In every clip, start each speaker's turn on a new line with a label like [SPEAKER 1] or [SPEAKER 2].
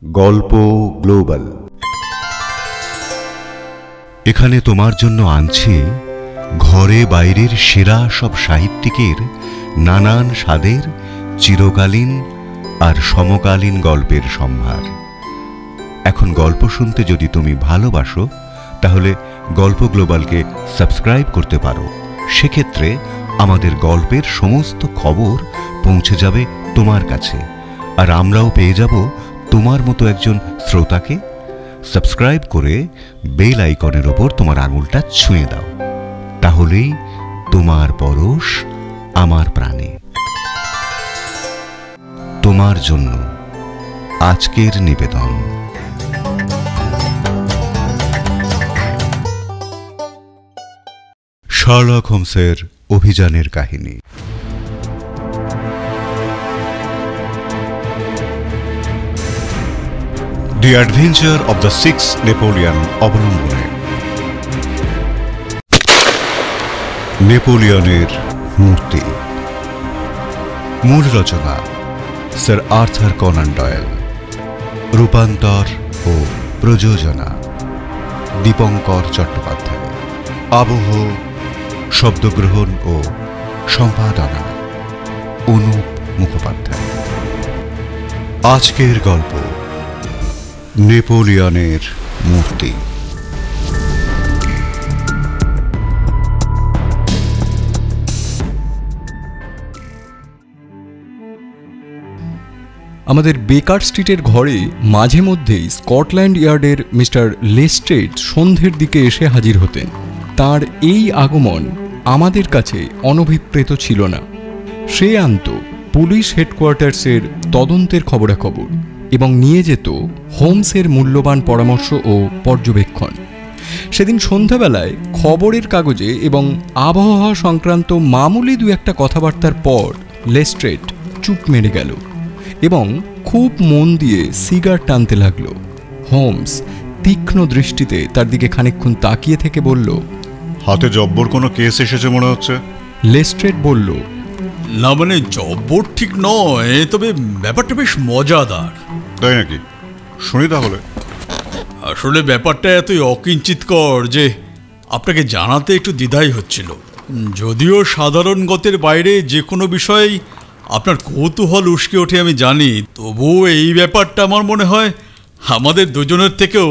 [SPEAKER 1] গল্প গ্লোবাল। এখানে তোমার জন্য আনছি ঘরে বাইরের সেরা সব সাহিত্যিকের নানান স্বাদের চিরকালীন আর সমকালীন গল্পের সম্ভার। এখন গল্প শুনতে যদি তুমি ভালোবাসো তাহলে গল্প গ্লোবালকে সাবস্ক্রাইব করতে পারো। সেক্ষেত্রে আমাদের গল্পের সমস্ত খবর পৌঁছে যাবে তোমার কাছে, আর আমরাও পেয়ে যাব তোমার মতো একজন শ্রোতাকে। সাবস্ক্রাইব করে বেল আইকনের ওপর তোমার আঙুলটা ছুঁয়ে দাও, তাহলেই তোমার পরশ আমার প্রাণে। তোমার জন্য আজকের নিবেদন। শার্লক হোমসের অভিযানের কাহিনী। দি adventure of the six Napoleon অবলম্বনে নেপোলিয়নের মূর্তি। মূল রচনা স্যার আর্থার কনান ডয়েল। রূপান্তর ও প্রযোজনা দীপঙ্কর চট্টোপাধ্যায়। আবহ, শব্দগ্রহণ ও সম্পাদনা অনুপ মুখোপাধ্যায়। আজকের গল্প নেপোলিয়নের মূর্তি।
[SPEAKER 2] আমাদের বেকার স্ট্রিটের ঘরে মাঝে মধ্যেই স্কটল্যান্ড ইয়ার্ডের মিস্টার লেস্ট্রেড সন্ধ্যের দিকে এসে হাজির হতেন। তার এই আগমন আমাদের কাছে অনভিপ্রেত ছিল না। সে আনত পুলিশ হেডকোয়ার্টার্সের তদন্তের খবরাখবর এবং নিয়ে যেত হোমসের মূল্যবান পরামর্শ ও পর্যবেক্ষণ। সেদিন সন্ধ্যাবেলায় খবরের কাগজে এবং আবহাওয়া সংক্রান্ত মামুলি দু একটা কথাবার্তার পর লেস্ট্রেড চুপ মেরে গেল এবং খুব মন দিয়ে সিগার টানতে লাগলো। হোমস তীক্ষ্ণ দৃষ্টিতে তার দিকে খানিকক্ষণ তাকিয়ে থেকে বলল,
[SPEAKER 1] হাতে জব্বর কোনো কেস এসেছে মনে হচ্ছে।
[SPEAKER 2] লেস্ট্রেড বলল,
[SPEAKER 3] না মানে জব্বর ঠিক নয়, তবে ব্যাপারটা বেশ মজাদার।
[SPEAKER 1] তাই নাকি? শুনি তাহলে।
[SPEAKER 3] আসলে ব্যাপারটা এতই অকিঞ্চিতকর যে আপনাকে জানাতে একটু দ্বিধাই হচ্ছিল। যদিও সাধারণ গতের বাইরে যে কোনো বিষয়েই আপনার কৌতূহল উস্কে ওঠে আমি জানি, তবুও এই ব্যাপারটা আমার মনে হয় আমাদের দুজনের থেকেও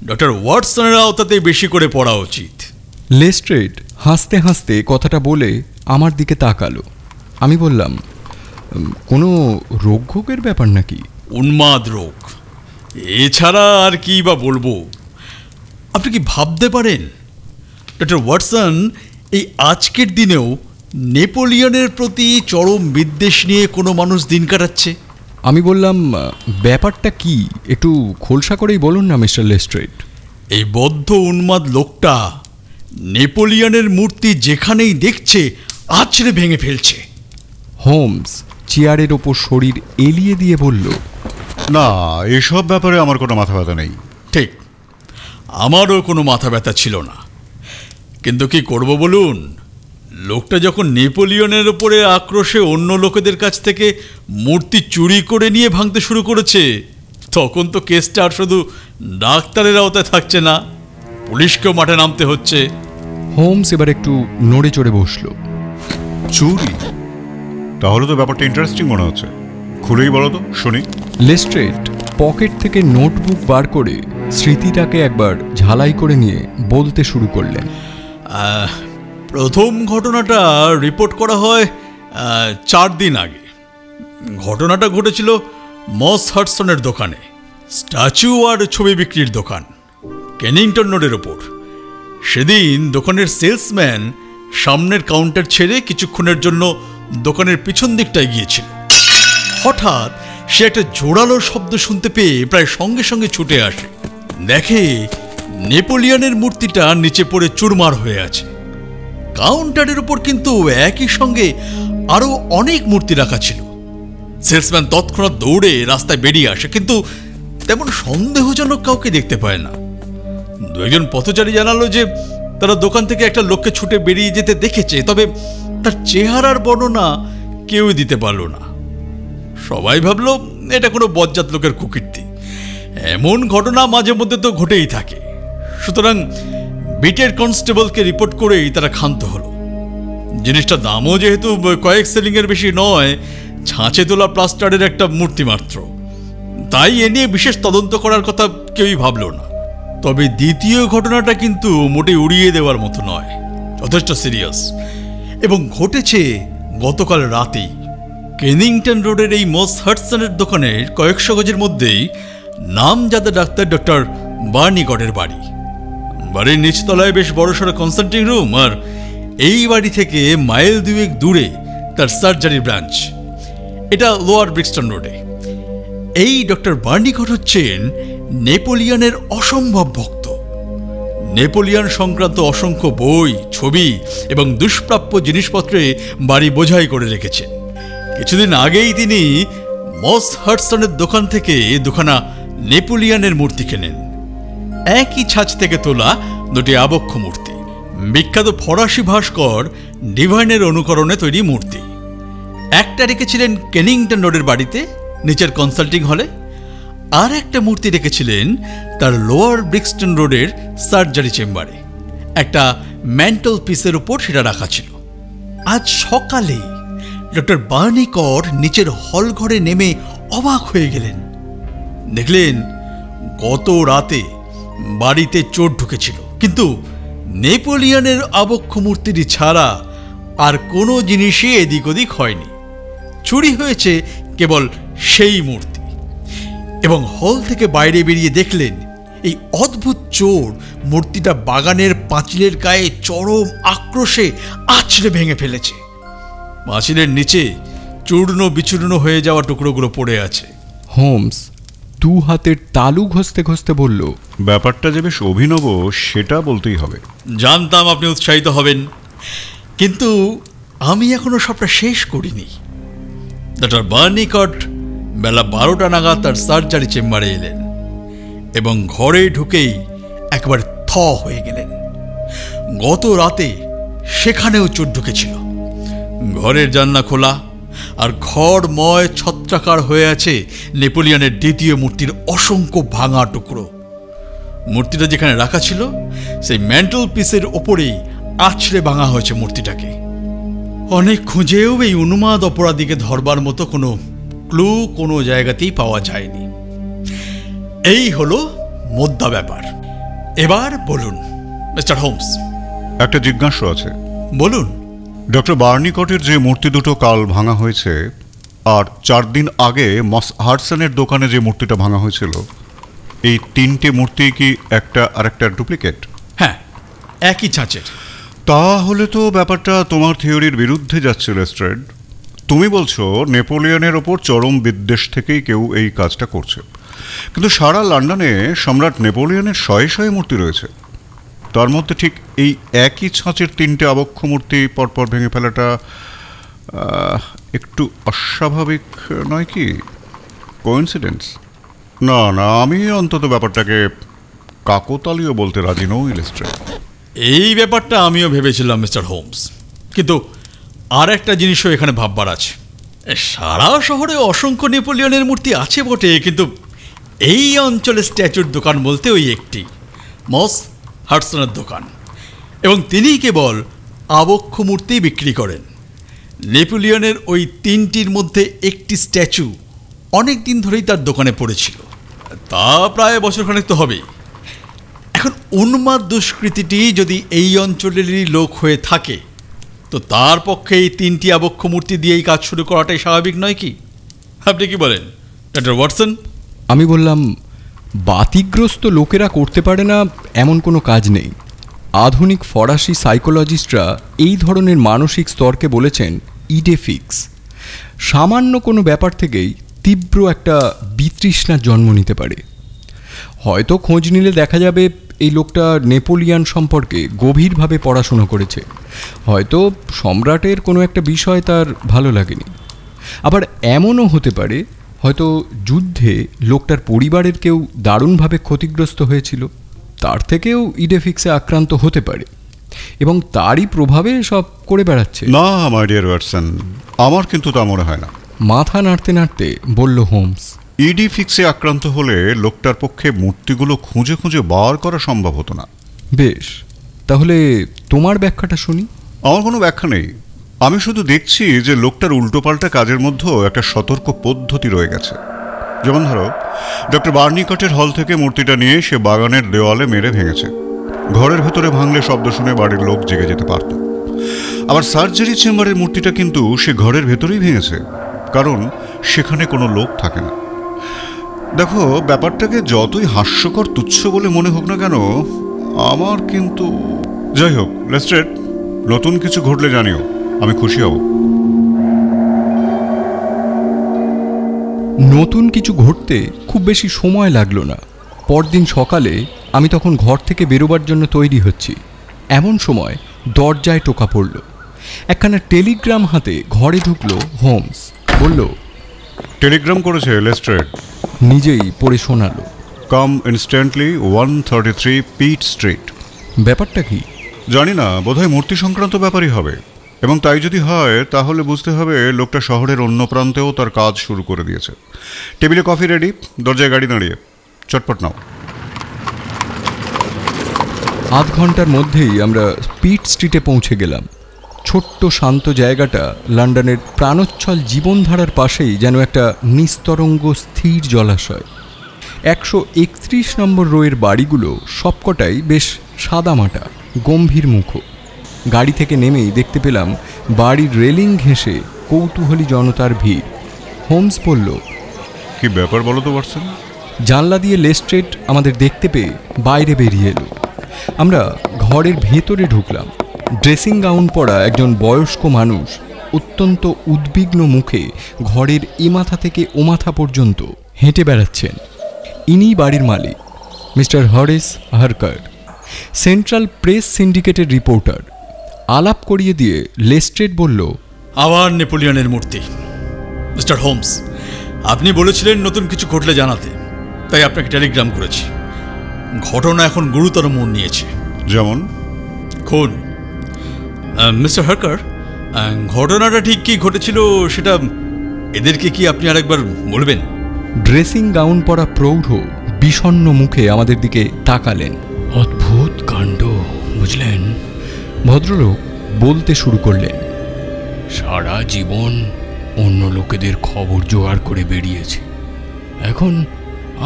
[SPEAKER 3] ডক্টর ওয়াটসনের আওতাতে বেশি করে পড়া উচিত।
[SPEAKER 2] লেস্ট্রেড হাসতে হাসতে কথাটা বলে আমার দিকে তাকালো। আমি বললাম, কোনো রোগের ব্যাপার নাকি?
[SPEAKER 3] উন্মাদ রোগ, এছাড়া আর কি বা বলবো। আপনি কি ভাবতে পারেন ডক্টর ওয়াটসন এই আজকের দিনেও নেপোলিয়নের প্রতি চরম বিদ্বেষ নিয়ে কোনো মানুষ দিন কাটাচ্ছে?
[SPEAKER 2] আমি বললাম, ব্যাপারটা কি একটু খোলসা করেই বলুন না মিস্টার লেস্ট্রেড।
[SPEAKER 3] এই বদ্ধ উন্মাদ লোকটা নেপোলিয়নের মূর্তি যেখানেই দেখছে আছড়ে ভেঙে ফেলছে।
[SPEAKER 2] হোমস চেয়ারের ওপর শরীর এলিয়ে দিয়ে বলল,
[SPEAKER 1] না, এসব ব্যাপারে আমার কোনো মাথা ব্যথা নেই।
[SPEAKER 3] ঠিক, আমারও কোনো মাথা ব্যথা ছিল না, কিন্তু কি করব বলুন, লোকটা যখন নেপোলিয়নের ওপরে আক্রোশে অন্য লোকেদের কাছ থেকে মূর্তি চুরি করে নিয়ে ভাঙতে শুরু করেছে, তখন তো কেসটা আর শুধু ডাক্তারের আওতায় থাকছে না, পুলিশকেও মাঠে নামতে হচ্ছে।
[SPEAKER 2] হোমস এবার একটু নড়ে চড়ে বসল।
[SPEAKER 1] চুরি? তাহলে তো ব্যাপারটা ইন্টারেস্টিং মনে হচ্ছে। খুলেই বলো তো শুনি।
[SPEAKER 2] লেস্ট্রেড পকেট থেকে নোটবুক বার করে স্মৃতিটাকে একবার ঝালাই করে নিয়ে বলতে শুরু করলেন।
[SPEAKER 3] প্রথম ঘটনাটা রিপোর্ট করা হয় 4 দিন আগে। ঘটনাটা ঘটেছিল মস হাডসনের দোকানে, স্ট্যাচু আর ছবি বিক্রির দোকান, কেনিংটন রোডের ওপর। সেদিন দোকানের সেলসম্যান সামনের কাউন্টার ছেড়ে কিছুক্ষণের জন্য দোকানের পিছন দিকটায় গিয়েছিল। হঠাৎ সে একটা জোরালো শব্দ শুনতে পেয়ে প্রায় সঙ্গে সঙ্গে ছুটে আসে। দেখে নেপোলিয়নের মূর্তিটা নিচে পড়ে চুরমার হয়ে আছে। কাউন্টারের উপর কিন্তু একই সঙ্গে আরো অনেক মূর্তি রাখা ছিল। সেলসম্যান তৎক্ষণাৎ দৌড়ে রাস্তায় বেরিয়ে আসে, কিন্তু তেমন সন্দেহজনক কাউকে দেখতে পায় না। 2 জন পথচারী জানালো যে তারা দোকান থেকে একটা লোককে ছুটে বেরিয়ে যেতে দেখেছে, তবে তার চেহারার বর্ণনা কেউই দিতে পারল না। সবাই ভাবলো এটা কোনো বজ্জাত লোকের কুকীর্তি। এমন ঘটনা মাঝে মধ্যে তো ঘটেই থাকে। সুতরাং বিটের কনস্টেবলকে রিপোর্ট করেই তারা ক্ষান্ত হলো। জিনিসটার দামও যেহেতু কয়েক সেলিংয়ের বেশি নয়, ছাঁচে তোলা প্লাস্টারের একটা মূর্তি মাত্র, তাই এ নিয়ে বিশেষ তদন্ত করার কথা কেউই ভাবল না। তবে দ্বিতীয় ঘটনাটা কিন্তু মোটে উড়িয়ে দেওয়ার মতো নয়, যথেষ্ট সিরিয়াস, এবং ঘটেছে গতকাল রাতেই। কেনিংটন রোডের এই মস হাডসনের দোকানের কয়েকশো গজের মধ্যেই নামজাদা ডাক্তার ডক্টর বার্নিকটের বাড়ি। বাড়ির নিচতলায় বেশ বড়সড় কনসাল্টিং রুম, আর এই বাড়ি থেকে মাইল 2 দূরে তার সার্জারি ব্রাঞ্চ। এটা লোয়ার ব্রিক্সটন রোডে। এই ডক্টর বার্নিকট হচ্ছেন নেপোলিয়নের অসম্ভব ভক্ত। নেপোলিয়ন সংক্রান্ত অসংখ্য বই, ছবি এবং দুষ্প্রাপ্য জিনিসপত্রে বাড়ি বোঝাই করে রেখেছেন। কিছুদিন আগেই তিনি মস হাডসনের দোকান থেকে দুখানা নেপোলিয়নের মূর্তি কেনেন। একই ছাঁচ থেকে তোলা দুটি আবক্ষ মূর্তি, বিখ্যাত ফরাসি ভাস্কর ডিভাইনের অনুকরণে তৈরি মূর্তি। একটা রেখেছিলেন কেনিংটন রোডের বাড়িতে নিচের কনসাল্টিং হলে, আর একটা মূর্তি রেখেছিলেন তার লোয়ার ব্রিক্সটন রোডের সার্জারি চেম্বারে। একটা ম্যান্টল পিসের উপর সেটা রাখা ছিল। আজ সকালে ডক্টর বার্নিকট নিচের হল ঘরে নেমে অবাক হয়ে গেলেন। দেখলেন গত রাতে বাড়িতে চোর ঢুকেছিল, কিন্তু নেপোলিয়নের আবক্ষ মূর্তিটি ছাড়া আর কোনো জিনিসই এদিক ওদিক হয়নি। চুরি হয়েছে কেবল সেই মূর্তি। এবং হল থেকে বাইরে বেরিয়ে দেখলেন এই অদ্ভুত চোর মূর্তিটা বাগানের পাঁচিলের গায়ে চরম আক্রোশে আছড়ে ভেঙে ফেলেছে। পাঁচিলের নিচে চূর্ণ বিচূর্ণ হয়ে যাওয়া টুকরোগুলো পড়ে আছে।
[SPEAKER 2] হোমস 2 হাতের তালু ঘষতে ঘষতে বলল,
[SPEAKER 1] ব্যাপারটা যে বেশ অভিনব সেটা বলতেই হবে।
[SPEAKER 3] জানতাম আপনি উৎসাহিত হবেন, কিন্তু আমি এখনো সবটা শেষ করিনি। ডক্টর বার্নিকট বেলা 12টা নাগাদ তার সার্জারি চেম্বারে এলেন এবং ঘরে ঢুকেই একবার থ হয়ে গেলেন। গত রাতে সেখানেও চোর ঢুকেছিল। ঘরের জানলা খোলা, আর ঘরময় ছত্রাকার হয়ে আছে নেপোলিয়নের দ্বিতীয় মূর্তির অসংখ্য ভাঙা টুকরো। মূর্তিটা যেখানে রাখা ছিল সেই ম্যান্টল পিসের ওপরেই আছড়ে ভাঙা হয়েছে মূর্তিটাকে। অনেক খুঁজেও এই উন্মাদ অপরাধীকে ধরবার মতো কোনো ক্লু কোনো জায়গাতেই পাওয়া যায়নি। এই হলো মোদ্দা ব্যাপার। এবার বলুন মিস্টার হোমস।
[SPEAKER 1] একটা জিজ্ঞাসা আছে।
[SPEAKER 3] বলুন।
[SPEAKER 1] ডক্টর বার্নিকটের যে মূর্তি দুটো কাল ভাঙা হয়েছে, আর 4 দিন আগে মস হাডসনের দোকানে যে মূর্তিটা ভাঙা হয়েছিল, এই 3টে মূর্তি কি একটা আর একটা ডুপ্লিকেট?
[SPEAKER 3] হ্যাঁ, একই ছাঁচের।
[SPEAKER 1] তাহলে তো ব্যাপারটা তোমার থিওরির বিরুদ্ধে যাচ্ছে লেস্ট্রেড। তুমি বলছো নেপোলিয়নের ওপর চরম বিদ্বেষ থেকেই কেউ এই কাজটা করছে, কিন্তু সারা লন্ডনে সম্রাট নেপোলিয়নের শয়ে শয়ে মূর্তি রয়েছে। তার মধ্যে ঠিক এই একই ছাঁচের 3টে আবক্ষ মূর্তি পরপর ভেঙে ফেলাটা একটু অস্বাভাবিক নয় কি? কোইন্সিডেন্স? না না, আমি অন্তত ব্যাপারটাকে কাকতালীয় বলতে রাজি নই লেস্ট্রেড।
[SPEAKER 3] এই ব্যাপারটা আমিও ভেবেছিলাম মিস্টার হোমস, কিন্তু আর একটা জিনিসও এখানে ভাববার আছে। সারা শহরে অসংখ্য নেপোলিয়নের মূর্তি আছে বটে, কিন্তু এই অঞ্চলে স্ট্যাচুর দোকান বলতে ওই একটি মস হাডসনের দোকান, এবং তিনি কেবল আবক্ষ মূর্তি বিক্রি করেন। নেপোলিয়নের ওই 3টির মধ্যে একটি স্ট্যাচু অনেক দিন ধরেই তার দোকানে পড়েছিল, তা প্রায় বছরখানেক তো হবেই। এখন উন্মাদ দুষ্কৃতীটি যদি এই অঞ্চলেরই লোক হয়ে থাকে, তো তার পক্ষে এই 3টি আবক্ষ মূর্তি দিয়েই কাজ শুরু করাটাই স্বাভাবিক নয় কি? আপনি কি বলেন ডক্টর ওয়াটসন?
[SPEAKER 2] আমি বললাম, বাতিগ্রস্ত লোকেরা করতে পারে না এমন কোনো কাজ নেই। আধুনিক ফরাসি সাইকোলজিস্টরা এই ধরনের মানসিক স্তরকে বলেছেন ইডেফিক্স। সামান্য কোনো ব্যাপার থেকেই তীব্র একটা বিতৃষ্ণার জন্ম নিতে পারে। হয়তো খোঁজ নিলে দেখা যাবে এই লোকটা নেপোলিয়ন সম্পর্কে গভীরভাবে পড়াশুনো করেছে, হয়তো সম্রাটের কোনো একটা বিষয় তার ভালো লাগেনি। আবার এমনও হতে পারে হয়তো যুদ্ধে লোকটার পরিবারের কেউ দারুণভাবে ক্ষতিগ্রস্ত হয়েছিল, তার থেকেও ইডেফিক্সে আক্রান্ত হতে পারে এবং তারই প্রভাবে সব করে বেড়াচ্ছে।
[SPEAKER 1] না মাই ডিয়ার ওয়াটসন, আমার কিন্তু তা মনে হয় না।
[SPEAKER 2] মাথা নাড়তে নাড়তে বলল হোমস।
[SPEAKER 4] ইডি ফিক্সে আক্রান্ত হলে লোকটার পক্ষে মূর্তিগুলো খুঁজে খুঁজে বার করা সম্ভব হতো না।
[SPEAKER 2] বেশ, তাহলে তোমার ব্যাখ্যাটা শুনি।
[SPEAKER 4] আমার কোনো ব্যাখ্যা নেই, আমি শুধু দেখছি যে লোকটার উল্টোপাল্টা কাজের মধ্যেও একটা সতর্ক পদ্ধতি রয়ে গেছে। যেমন ধরো, ডক্টর বার্নিকটের হল থেকে মূর্তিটা নিয়ে সে বাগানের দেওয়ালে মেরে ভেঙেছে। ঘরের ভেতরে ভাঙলে শব্দ শুনে বাড়ির লোক জেগে যেতে পারত। আবার সার্জারি চেম্বারের মূর্তিটা কিন্তু সে ঘরের ভেতরেই ভেঙেছে, কারণ সেখানে কোনো লোক থাকে না। দেখো, ব্যাপারটাকে যতই হাস্যকর তুচ্ছ বলে মনে হোক না কেন, আমার কিন্তু যাই হোক, লেস্ট্রেড, নতুন কিছু ঘটলে জানিও, আমি খুশি হব।
[SPEAKER 2] নতুন কিছু ঘটতে খুব বেশি সময় লাগলো না। পরদিন সকালে আমি তখন ঘর থেকে বেরোবার জন্য তৈরি হচ্ছি, এমন সময় দরজায় টোকা পড়ল। একখানা টেলিগ্রাম হাতে ঘরে ঢুকলো হোমস। বলল,
[SPEAKER 4] টেলিগ্রাম করেছে লেস্ট্রেড।
[SPEAKER 2] নিজেই পড়ে শোনালো।
[SPEAKER 4] কাম ইনস্ট্যান্টলি 133 পিট স্ট্রিট।
[SPEAKER 2] ব্যাপারটা কি
[SPEAKER 4] জানি না, বোধহয় মূর্তি সংক্রান্ত ব্যাপারই হবে, এবং তাই যদি হয় তাহলে বুঝতে হবে লোকটা শহরের অন্য প্রান্তেও তার কাজ শুরু করে দিয়েছে। টেবিলে কফি রেডি, দরজায় গাড়ি দাঁড়িয়ে, চটপট নাও।
[SPEAKER 2] আধ ঘন্টার মধ্যেই আমরা পিট স্ট্রিটে পৌঁছে গেলাম। ছোট্ট শান্ত জায়গাটা লন্ডনের প্রাণোচ্ছল জীবনধারার পাশেই যেন একটা নিস্তরঙ্গ স্থির জলাশয়। 131 নম্বর রোয়ের বাড়িগুলো সবকটাই বেশ সাদামাটা, গম্ভীর মুখ। গাড়ি থেকে নেমেই দেখতে পেলাম বাড়ির রেলিং ঘেঁষে কৌতূহলী জনতার ভিড়। হোমস বলল,
[SPEAKER 4] কি ব্যাপার বলো তো ওয়াটসন?
[SPEAKER 2] জানলা দিয়ে লেস্ট্রেড আমাদের দেখতে পেয়ে বাইরে বেরিয়ে এলো। আমরা ঘরের ভেতরে ঢুকলাম। ড্রেসিং গাউন পরা একজন বয়স্ক মানুষ অত্যন্ত উদ্বিগ্ন মুখে ঘরের এ মাথা থেকে ও মাথা পর্যন্ত হেঁটে বেড়াচ্ছেন। ইনি বাড়ির মালিক, মিস্টার হরিস হারকার, সেন্ট্রাল প্রেস সিন্ডিকেটের রিপোর্টার। আলাপ করিয়ে দিয়ে লেস্ট্রেড বলল,
[SPEAKER 3] আবার নেপোলিয়নের মূর্তি। মিস্টার হোমস, আপনি বলেছিলেন নতুন কিছু ঘটলে জানাতে, তাই আপনাকে টেলিগ্রাম করেছি। ঘটনা এখন গুরুতর মোড় নিয়েছে।
[SPEAKER 4] যেমন?
[SPEAKER 3] খুন। মিস্টার হারকার, ঘটনাটা ঠিক কি ঘটেছিল সেটা এদেরকে কি আপনি আরেকবার বলবেন?
[SPEAKER 2] ড্রেসিং গাউন পরা প্রৌঢ় বিষণ্ণ মুখে আমাদের দিকে তাকালেন। অদ্ভুত কাণ্ড, বুঝলেন? ভদ্রলোক বলতে শুরু করলেন, সারা জীবন অন্য লোকেদের খবর জোগাড় করে বেরিয়েছি, এখন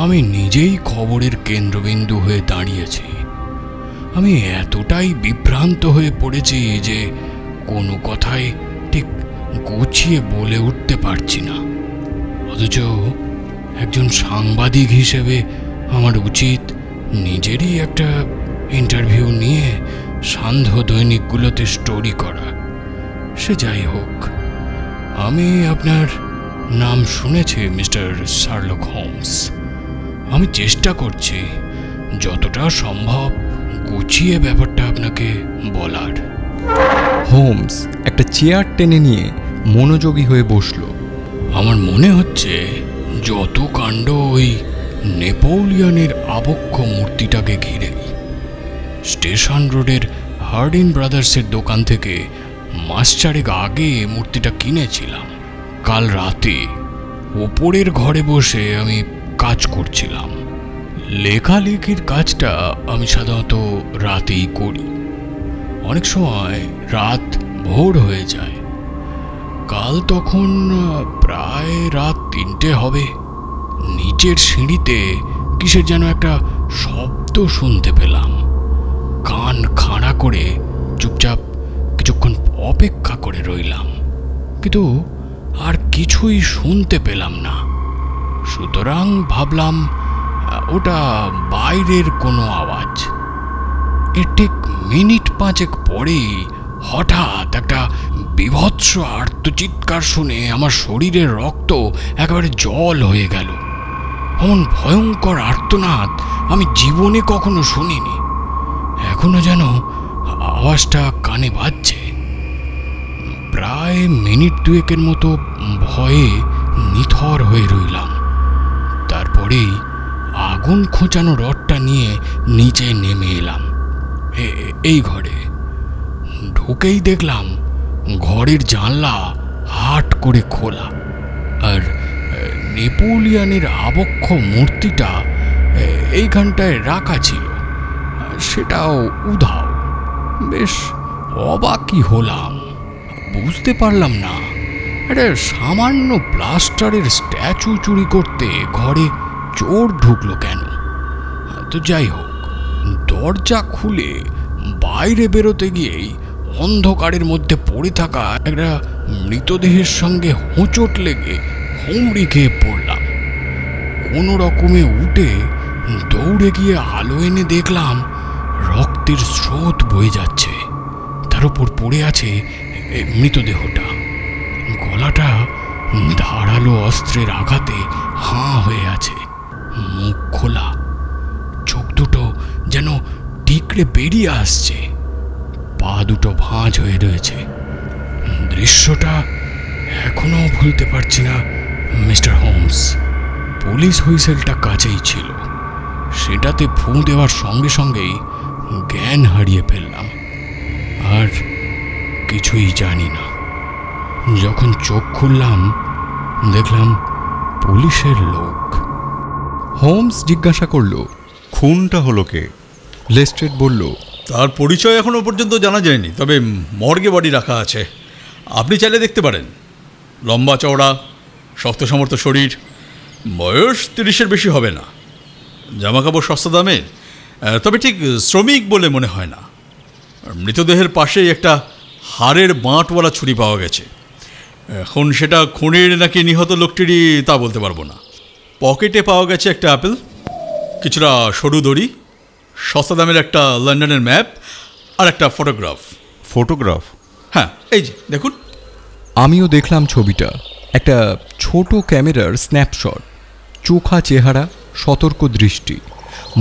[SPEAKER 2] আমি নিজেই খবরের কেন্দ্রবিন্দু হয়ে দাঁড়িয়েছি। আমি এতটাই বিভ্রান্ত হয়ে পড়েছি যে কোনো কথাই ঠিক গুছিয়ে বলে উঠতে পারছি না। অথচ একজন সাংবাদিক হিসেবে আমার উচিত নিজেরই একটা ইন্টারভিউ নিয়ে সান্ধ্য দৈনিকগুলোতে স্টোরি করা। সে যাই হোক, আমি আপনার নাম শুনেছি মিস্টার শার্লক হোমস। আমি চেষ্টা করছি যতটা সম্ভব গুছিয়ে ব্যাপারটা আপনাকে বলার। হোমস একটা চেয়ার টেনে নিয়ে মনোযোগী হয়ে বসল। আমার মনে হচ্ছে যত কাণ্ড ওই নেপোলিয়নের আবক্ষ মূর্তিটাকে ঘিরেই। স্টেশন রোডের হার্ডিন ব্রাদার্সের দোকান থেকে মাস চারেক আগে মূর্তিটা কিনেছিলাম। কাল রাতে ওপরের ঘরে বসে আমি কাজ করছিলাম। লেখালেখির কাজটা আমি সাধারণত রাতেই করি, অনেক সময় রাত ভোর হয়ে যায়। কাল তখন প্রায় রাত 3টে হবে। নিচের সিঁড়িতে কিসের যেন একটা শব্দ শুনতে পেলাম। কান খাড়া করে চুপচাপ কিছুক্ষণ অপেক্ষা করে রইলাম, কিন্তু আর কিছুই শুনতে পেলাম না। সুতরাং ভাবলাম ওটা বাইরের কোনো আওয়াজ। এর ঠিক মিনিট 5 পরেই হঠাৎ একটা বীভৎস আর্তচিৎকার শুনে আমার শরীরের রক্ত একেবারে জল হয়ে গেল। এমন ভয়ঙ্কর আর্তনাদ আমি জীবনে কখনো শুনিনি। এখনো যেন আওয়াজটা কানে বাজছে। প্রায় মিনিট 2 মতো ভয়ে নিথর হয়ে রইলাম। তারপরেই আগুন খোঁচানো রডটা নিয়ে নিচে নেমে এলাম। এই ঘরে ঢুকেই দেখলাম ঘরের জানলা হাট করে খোলা। নেপোলিয়নের আবক্ষ মূর্তিটা এইখানটায় রাখা ছিল, সেটাও উধাও। বেশ অবাকই হলাম, বুঝতে পারলাম না একটা সামান্য প্লাস্টারের স্ট্যাচু চুরি করতে ঘরে চোর ঢুকলো কেন। তো যাই হোক, দরজা খুলে বাইরে বেরোতে গিয়েই অন্ধকারের মধ্যে পড়ে থাকা একটা মৃতদেহের সঙ্গে হোঁচট লেগে হুমড়ি খেয়ে পড়লাম। কোনো রকমে উঠে দৌড়ে গিয়ে আলো এনে দেখলাম রক্তের স্রোত বয়ে যাচ্ছে, তার উপর পড়ে আছে মৃতদেহটা। গলাটা ধারালো অস্ত্রের আঘাতে হাঁ হয়ে আছে, মুখ খোলা, চোখ দুটো যেন টিকড়ে বেরিয়ে আসছে, পা দুটো ভাঁজ হয়ে রয়েছে। দৃশ্যটা এখনো ভুলতে পারছি না মিস্টার হোমস। পুলিশ হুইসেলটা কাছেই ছিল, সেটাতে ফু দেওয়ার সঙ্গে সঙ্গেই জ্ঞান হারিয়ে ফেললাম, আর কিছুই জানি না। যখন চোখ খুললাম দেখলাম পুলিশের লোক। হোমস জিজ্ঞাসা করল,
[SPEAKER 4] খুনটা হলো কে?
[SPEAKER 2] লেস্ট্রেড বলল,
[SPEAKER 3] তার পরিচয় এখনও পর্যন্ত জানা যায়নি, তবে মর্গে বডি রাখা আছে, আপনি চাইলে দেখতে পারেন। লম্বা চওড়া, শক্ত সমর্থ শরীর, বয়স 30-এর বেশি হবে না, জামাকাপড় সস্তা দামের, তবে ঠিক শ্রমিক বলে মনে হয় না। মৃতদেহের পাশেই একটা হাড়ের বাঁটওয়ালা ছুরি পাওয়া গেছে। এখন সেটা খুনের নাকি নিহত লোকটিরই তা বলতে পারবো না। পকেটে পাওয়া গেছে একটা অ্যাপেল, কিছুটা সরু দড়ি, সস্তা দামের একটা লন্ডনের ম্যাপ আর একটা ফটোগ্রাফ।
[SPEAKER 4] ফটোগ্রাফ?
[SPEAKER 3] হ্যাঁ, এই যে দেখুন।
[SPEAKER 2] আমিও দেখলাম ছবিটা, একটা ছোট ক্যামেরার স্ন্যাপশট। চোখা চেহারা, সতর্ক দৃষ্টি,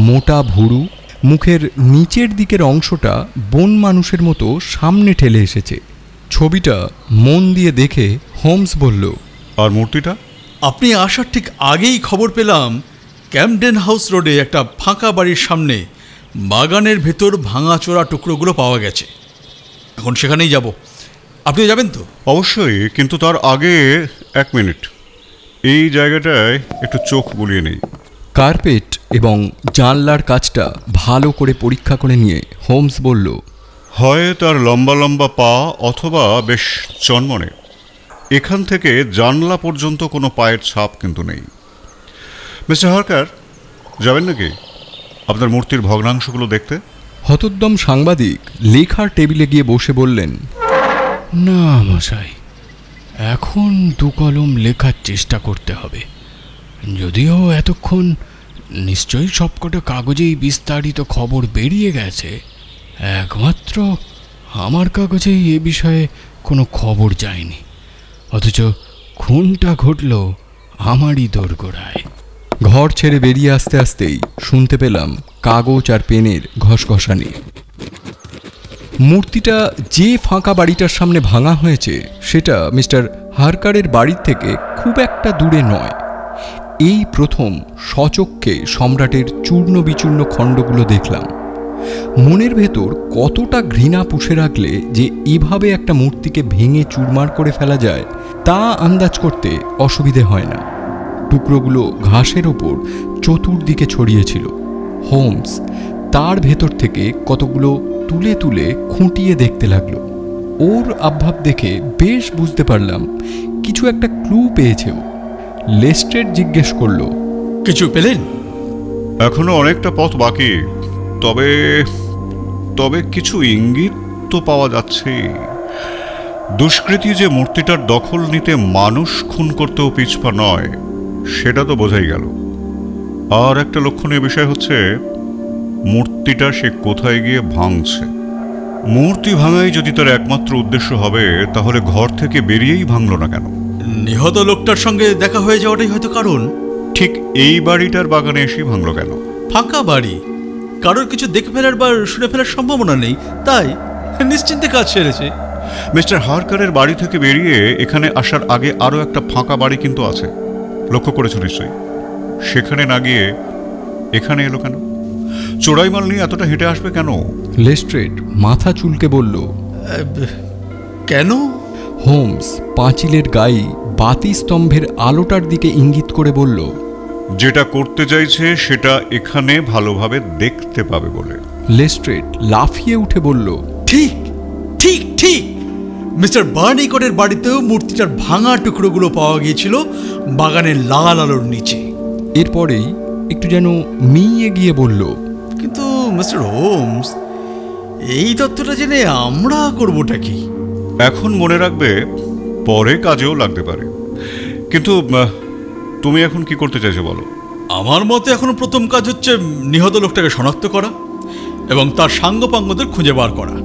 [SPEAKER 2] মোটা ভুরু, মুখের নিচের দিকের অংশটা বন মানুষের মতো সামনে ঠেলে এসেছে। ছবিটা মন দিয়ে দেখে হোমস বলল,
[SPEAKER 4] আর মূর্তিটা?
[SPEAKER 3] আপনি আসার ঠিক আগেই খবর পেলাম ক্যাম্পডেন হাউস রোডে একটা ফাঁকা বাড়ির সামনে বাগানের ভেতর ভাঙাচোরা টুকরোগুলো পাওয়া গেছে। এখন সেখানেই যাব, আপনিও যাবেন তো?
[SPEAKER 4] অবশ্যই, কিন্তু তার আগে 1 মিনিট, এই জায়গাটায় একটু চোখ বুলিয়ে নেই।
[SPEAKER 2] কার্পেট এবং জানলার কাজটা ভালো করে পরীক্ষা করে নিয়ে হোমস বলল,
[SPEAKER 4] হয় তার লম্বা লম্বা পা অথবা বেশ চনমনে। এখান থেকে জানলা পর্যন্ত কোনো পায়ের ছাপ কিন্তু নেই। মিস্টার হারকার, যাবেন নাকি আপনার মূর্তির ভগ্নাংশগুলো দেখতে?
[SPEAKER 2] হতোদ্যম সাংবাদিক লেখার টেবিলে গিয়ে বসে বললেন, না মশাই, এখন 2 কলম লেখার চেষ্টা করতে হবে। যদিও এতক্ষণ নিশ্চয়ই সবকটা কাগজেই বিস্তারিত খবর বেরিয়ে গেছে, একমাত্র আমার কাগজেই এ বিষয়ে কোনো খবর যায়নি, অথচ খুনটা ঘটল আমারই দোরগোড়ায়। ঘর ছেড়ে বেরিয়ে আসতে আসতেই শুনতে পেলাম কাগজ আর পেনের ঘসঘসানি। মূর্তিটা যে ফাঁকা বাড়িটার সামনে ভাঙা হয়েছে সেটা মিস্টার হারকারের বাড়ির থেকে খুব একটা দূরে নয়। এই প্রথম সচক্ষে সম্রাটের চূর্ণ বিচূর্ণ খণ্ডগুলো দেখলাম। মনের ভেতর কতটা ঘৃণা পুষে রাখলে যে এভাবে একটা মূর্তিকে ভেঙে চুরমার করে ফেলা যায় তা আন্দাজ করতে অসুবিধে হয় না। টুকরোগুলো ঘাসের ওপর চতুর্দিকে ছড়িয়েছিল। হোমস তার ভেতর থেকে কতগুলো তুলে তুলে খুঁটিয়ে দেখতে লাগলো। ওর আভাব দেখে বেশ বুঝতে পারলাম কিছু একটা ক্লু পেয়েছেও। লেস্ট্রেড জিজ্ঞেস করলো,
[SPEAKER 3] কিছু পেলেন?
[SPEAKER 4] এখনো অনেকটা পথ বাকি, তবে তবে কিছু ইঙ্গিত তো পাওয়া যাচ্ছে। দুষ্কৃতী যে মূর্তিটার দখল নিতে মানুষ খুন করতেও পিছপা নয় সেটা তো বোঝাই গেল। আর একটা লক্ষণীয় বিষয় হচ্ছে মূর্তিটা সে কোথায় গিয়ে ভাঙছে। মূর্তি ভাঙাই যদি তার একমাত্র উদ্দেশ্য হবে, তাহলে ঘর থেকে বেরিয়েই ভাঙল না কেন?
[SPEAKER 3] নিহত লোকটার সঙ্গে দেখা হয়ে যাওয়াটাই হয়তো কারণ।
[SPEAKER 4] ঠিক এই বাড়িটার বাগানে এসেই ভাঙল কেন?
[SPEAKER 3] ফাঁকা বাড়ি, কারোর কিছু দেখে ফেলার বা শুনে ফেলার সম্ভাবনা নেই, তাই নিশ্চিন্তে কাজ সেরেছে।
[SPEAKER 4] মিস্টার হারকারের বাড়ি থেকে বেরিয়ে এখানে আসার আগে আরও একটা ফাঁকা বাড়ি কিন্তু আছে, লক্ষ্য করেছো নিশ্চয়ই। সেখানে না গিয়ে এখানে এলো কেন? চোরাই মাল নিয়ে এতটা হেঁটে আসবে কেন?
[SPEAKER 2] লেস্ট্রেড মাথা চুলকে বলল,
[SPEAKER 3] কেন?
[SPEAKER 2] হোমস পাঁচিলের গায়ে বাতি স্তম্ভের আলোটার দিকে ইঙ্গিত করে বলল,
[SPEAKER 4] যেটা করতে চাইছে সেটা এখানে ভালোভাবে দেখতে পাবে বলে।
[SPEAKER 2] লেস্ট্রেড লাফিয়ে উঠে বলল,
[SPEAKER 3] ঠিক ঠিক ঠিক, মিস্টার বার্নিকটের বাড়িতেও মূর্তিটার ভাঙা টুকরোগুলো পাওয়া গিয়েছিল বাগানের লাল আলোর নিচে।
[SPEAKER 2] এরপরেই একটু যেন মিইয়ে গিয়ে বলল,
[SPEAKER 3] কিন্তু মিস্টার হোমস, এই তথ্যটা জেনে আমরা করবোটা কি?
[SPEAKER 4] এখন মনে রাখবে, পরে কাজেও লাগতে পারে। কিন্তু তুমি এখন কি করতে চাইছো বলো?
[SPEAKER 3] আমার মতে এখন প্রথম কাজ হচ্ছে নিহত লোকটাকে শনাক্ত করা এবং তার সাঙ্গপাঙ্গদের খুঁজে বার করা।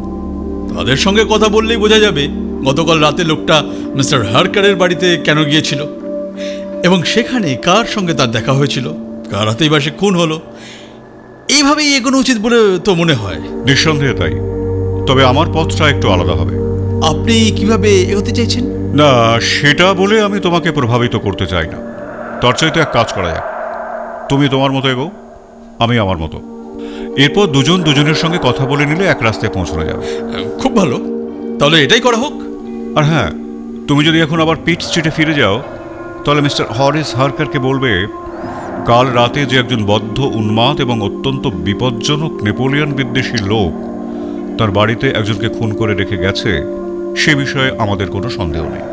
[SPEAKER 3] তাদের সঙ্গে কথা বললেই বোঝা যাবে গতকাল রাতে লোকটা মিস্টার হারকারের বাড়িতে কেন গিয়েছিল এবং সেখানে কার সঙ্গে তার দেখা হয়েছিল, কার হাতেই বা সে খুন হলো। এইভাবেই এগোনো উচিত বলে তো মনে হয়।
[SPEAKER 4] নিঃসন্দেহে তাই, তবে আমার পথটা একটু আলাদা হবে।
[SPEAKER 3] আপনি কিভাবে এগোতে চাইছেন?
[SPEAKER 4] না, সেটা বলে আমি তোমাকে প্রভাবিত করতে চাই না। তার চাইতে এক কাজ করা যাক, তুমি তোমার মতো এগো, আমি আমার মতো। এরপর দুজন দুজনের সঙ্গে কথা বলে নিলে এক রাস্তায় পৌঁছানো যাবে।
[SPEAKER 3] খুব ভালো, তাহলে এটাই করা হোক।
[SPEAKER 4] আর হ্যাঁ, তুমি যদি এখন আবার পিট স্ট্রিটে ফিরে যাও, তাহলে মিস্টার হরিস হারকারকে বলবে কাল রাতে যে একজন বদ্ধ, উন্মাদ এবং অত্যন্ত বিপজ্জনক নেপোলিয়ন বিদ্বেষী লোক তার বাড়িতে একজনকে খুন করে রেখে গেছে, সে বিষয়ে আমাদের কোনো সন্দেহ নেই।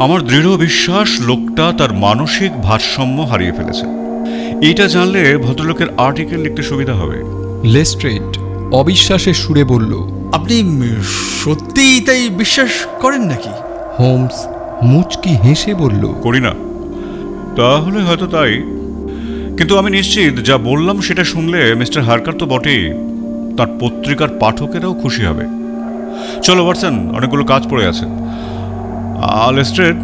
[SPEAKER 4] আমার দৃঢ় বিশ্বাস লোকটা তার মানসিক ভারসাম্য হারিয়ে ফেলেছে। এইটা জানলে ভদ্রলোকের আর্টিকেল লিখতে সুবিধা হবে।
[SPEAKER 2] লেস্ট্রেড অবিশ্বাসের সুরে বলল,
[SPEAKER 3] আপনি সত্যিই তাই বিশ্বাস করেন নাকি?
[SPEAKER 2] হোমস মুচকি হেসে বলল,
[SPEAKER 4] করি না? তাহলে হয়তো তাই, কিন্তু আমি নিশ্চিত যা বললাম সেটা শুনলে মিস্টার হারকার তো বটেই, তার পত্রিকার পাঠকেরাও খুশি হবে। চলো ওয়াটসন, অনেকগুলো কাজ পড়ে আছে। লেস্ট্রেড,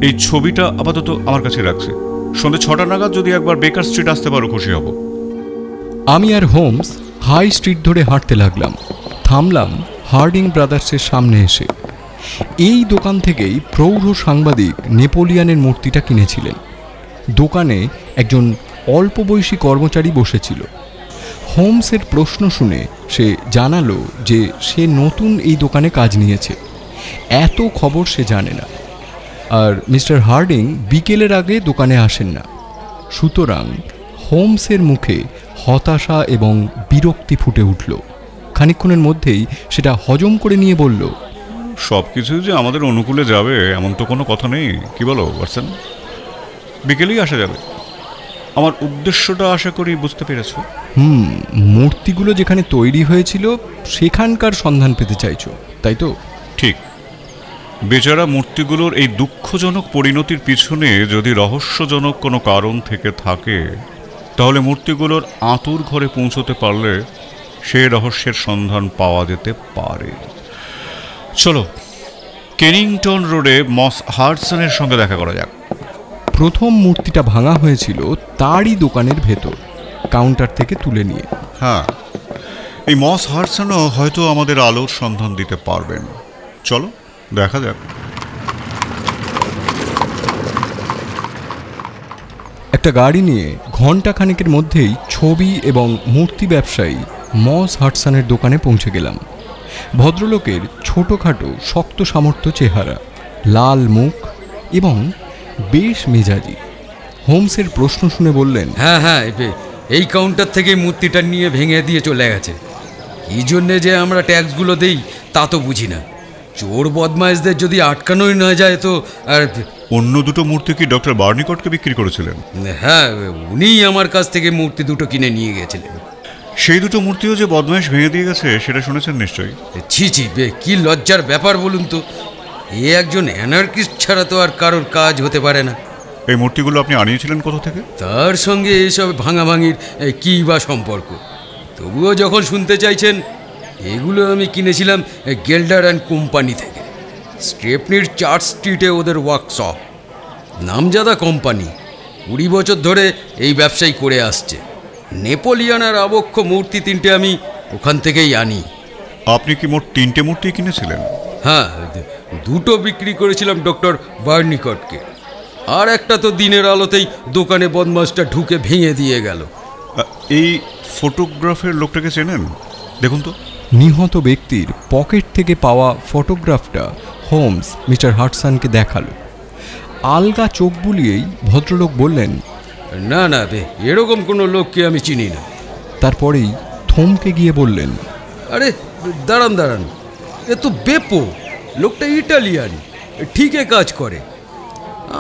[SPEAKER 4] এই ছবিটা আপাতত আমার কাছে রাখছি। সন্ধ্যে 6টা নাগাদ যদি একবার বেকার স্ট্রিট আসতে পারো খুশি হব।
[SPEAKER 2] আমি আর হোমস হাই স্ট্রিট ধরে হাঁটতে লাগলাম। থামলাম হার্ডিং ব্রাদার্সের সামনে এসে। এই দোকান থেকেই প্রৌঢ় সাংবাদিক নেপোলিয়নের মূর্তিটা কিনেছিলেন। দোকানে একজন অল্প বয়সী কর্মচারী বসেছিল। হোমসের প্রশ্ন শুনে সে জানালো যে সে নতুন এই দোকানে কাজ নিয়েছে, এত খবর সে জানে না। আর মিস্টার হার্ডিং বিকেলের আগে দোকানে আসেন না। সুতরাং হোমসের মুখে হতাশা এবং বিরক্তি ফুটে উঠল। খানিকক্ষণের মধ্যেই সেটা হজম করে নিয়ে বলল,
[SPEAKER 4] সব কিছুই যে আমাদের অনুকূলে যাবে এমন তো কোনো কথা নেই, কি বলো ওয়াটসন? বিকেলেই আসা যাবে। আমার উদ্দেশ্যটা আশা করি বুঝতে পেরেছো।
[SPEAKER 2] মূর্তিগুলো যেখানে তৈরি হয়েছিল সেখানকার সন্ধান পেতে চাইছো, তাই তো?
[SPEAKER 4] ঠিক। বেচারা মূর্তিগুলোর এই দুঃখজনক পরিণতির পিছনে যদি রহস্যজনক কোনো কারণ থেকে থাকে, তাহলে মূর্তিগুলোর আঁতুর ঘরে পৌঁছতে পারলে সে রহস্যের সন্ধান পাওয়া যেতে পারে। চলো কেনিংটন রোডে মস হাডসনের সঙ্গে দেখা করা যাক।
[SPEAKER 2] প্রথম মূর্তিটা ভাঙা হয়েছিল তারই দোকানের ভেতর, কাউন্টার থেকে তুলে নিয়ে।
[SPEAKER 4] হ্যাঁ, এই মস হাডসনও হয়তো আমাদের আলোর সন্ধান দিতে পারবেন। চলো দেখা যাক।
[SPEAKER 2] একটা গাড়ি নিয়ে ঘণ্টাখানেকের মধ্যেই ছবি এবং মূর্তি ব্যবসায়ী মস হাডসনের দোকানে পৌঁছে গেলাম। ভদ্রলোকের ছোটোখাটো শক্ত সামর্থ্য চেহারা, লাল মুখ এবং বেশ মেজাজি। হোমসের প্রশ্ন শুনে বললেন,
[SPEAKER 5] হ্যাঁ, এই কাউন্টার থেকে মূর্তিটা নিয়ে ভেঙে দিয়ে চলে গেছে। কী জন্যে যে আমরা ট্যাক্সগুলো দেই তা তো বুঝি না। চোর বদমাইশদের যদি আটকানোই না যায় তো আর।
[SPEAKER 4] অন্য দুটো মূর্তি কি ডক্টর বার্নিকটকে বিক্রি করেছিলেন?
[SPEAKER 5] হ্যাঁ, উনিই আমার কাছ থেকে মূর্তি দুটো কিনে নিয়ে গেছিলেন।
[SPEAKER 4] সেই দুটো মূর্তিও যে বদমাইশ ভেঙে দিয়ে গেছে সেটা শুনেছেন নিশ্চয়ই।
[SPEAKER 5] ছি, কি লজ্জার ব্যাপার বলুন তো। এ একজন অ্যানার্কিস্ট ছাড়া তো আর কারোর কাজ হতে পারে না।
[SPEAKER 4] এই মূর্তিগুলো আপনি আনিয়েছিলেন কোথা থেকে?
[SPEAKER 5] তার সঙ্গে এইসব ভাঙাভাঙির কী বা সম্পর্ক? তবুও যখন শুনতে চাইছেন, এগুলো আমি কিনেছিলাম গেল্ডার অ্যান্ড কোম্পানি থেকে। স্ট্রেপনির চার্চ স্ট্রিটে ওদের ওয়ার্কশপ। নামজাদা কোম্পানি, 20 বছর ধরে এই ব্যবসাই করে আসছে। নেপোলিয়ন আর আবক্ষ মূর্তি 3টে আমি ওখান থেকেই আনি।
[SPEAKER 4] আপনি কি মোট 3টে মূর্তি কিনেছিলেন?
[SPEAKER 5] হ্যাঁ, 2টো বিক্রি করেছিলাম ডক্টর বার্নিকটকে, আর একটা তো দিনের আলোতেই দোকানে বদমাসটা ঢুকে ভেঙে দিয়ে গেল।
[SPEAKER 4] এই ফটোগ্রাফের লোকটাকে চেনেন? দেখুন তো।
[SPEAKER 2] নিহত ব্যক্তির পকেট থেকে পাওয়া ফটোগ্রাফটা হোমস মিস্টার হাডসনকে দেখালো। আলগা চোখ বুলিয়েই ভদ্রলোক বললেন,
[SPEAKER 5] না না বে, এরকম কোনো লোককে আমি চিনি না।
[SPEAKER 2] তারপরেই থমকে গিয়ে বললেন,
[SPEAKER 5] আরে দাঁড়ান দাঁড়ান, এ তো বেপো, লোকটা ইটালিয়ান, ঠিকই কাজ করে।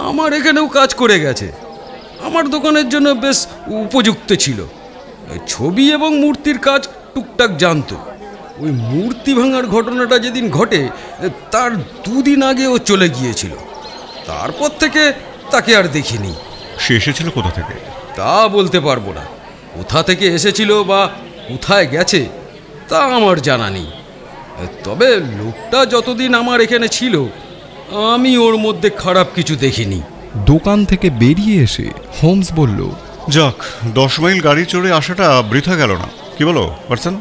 [SPEAKER 5] আমার এখানেও কাজ করে গেছে, আমার দোকানের জন্য বেশ উপযুক্ত ছিল। ছবি এবং মূর্তির কাজ টুকটাক জানতো। ওই মূর্তি ভাঙার ঘটনাটা যেদিন ঘটে তার 2 দিন আগে ও চলে গিয়েছিল। তারপর থেকে তাকে আর দেখিনি।
[SPEAKER 4] সে এসেছিল কোথা থেকে?
[SPEAKER 5] তা বলতে পারবো না। কোথা থেকে এসেছিল বা কোথায় গেছে তা আমার জানা নেই। তবে লোকটা যতদিন আমার এখানে ছিল আমি ওর মধ্যে খারাপ কিছু দেখিনি।
[SPEAKER 2] দোকান থেকে বেরিয়ে এসে হোমস বলল,
[SPEAKER 4] যাক, 10 মাইল গাড়ি চড়ে আসাটা বৃথা গেল না, কি বলো পারছেন?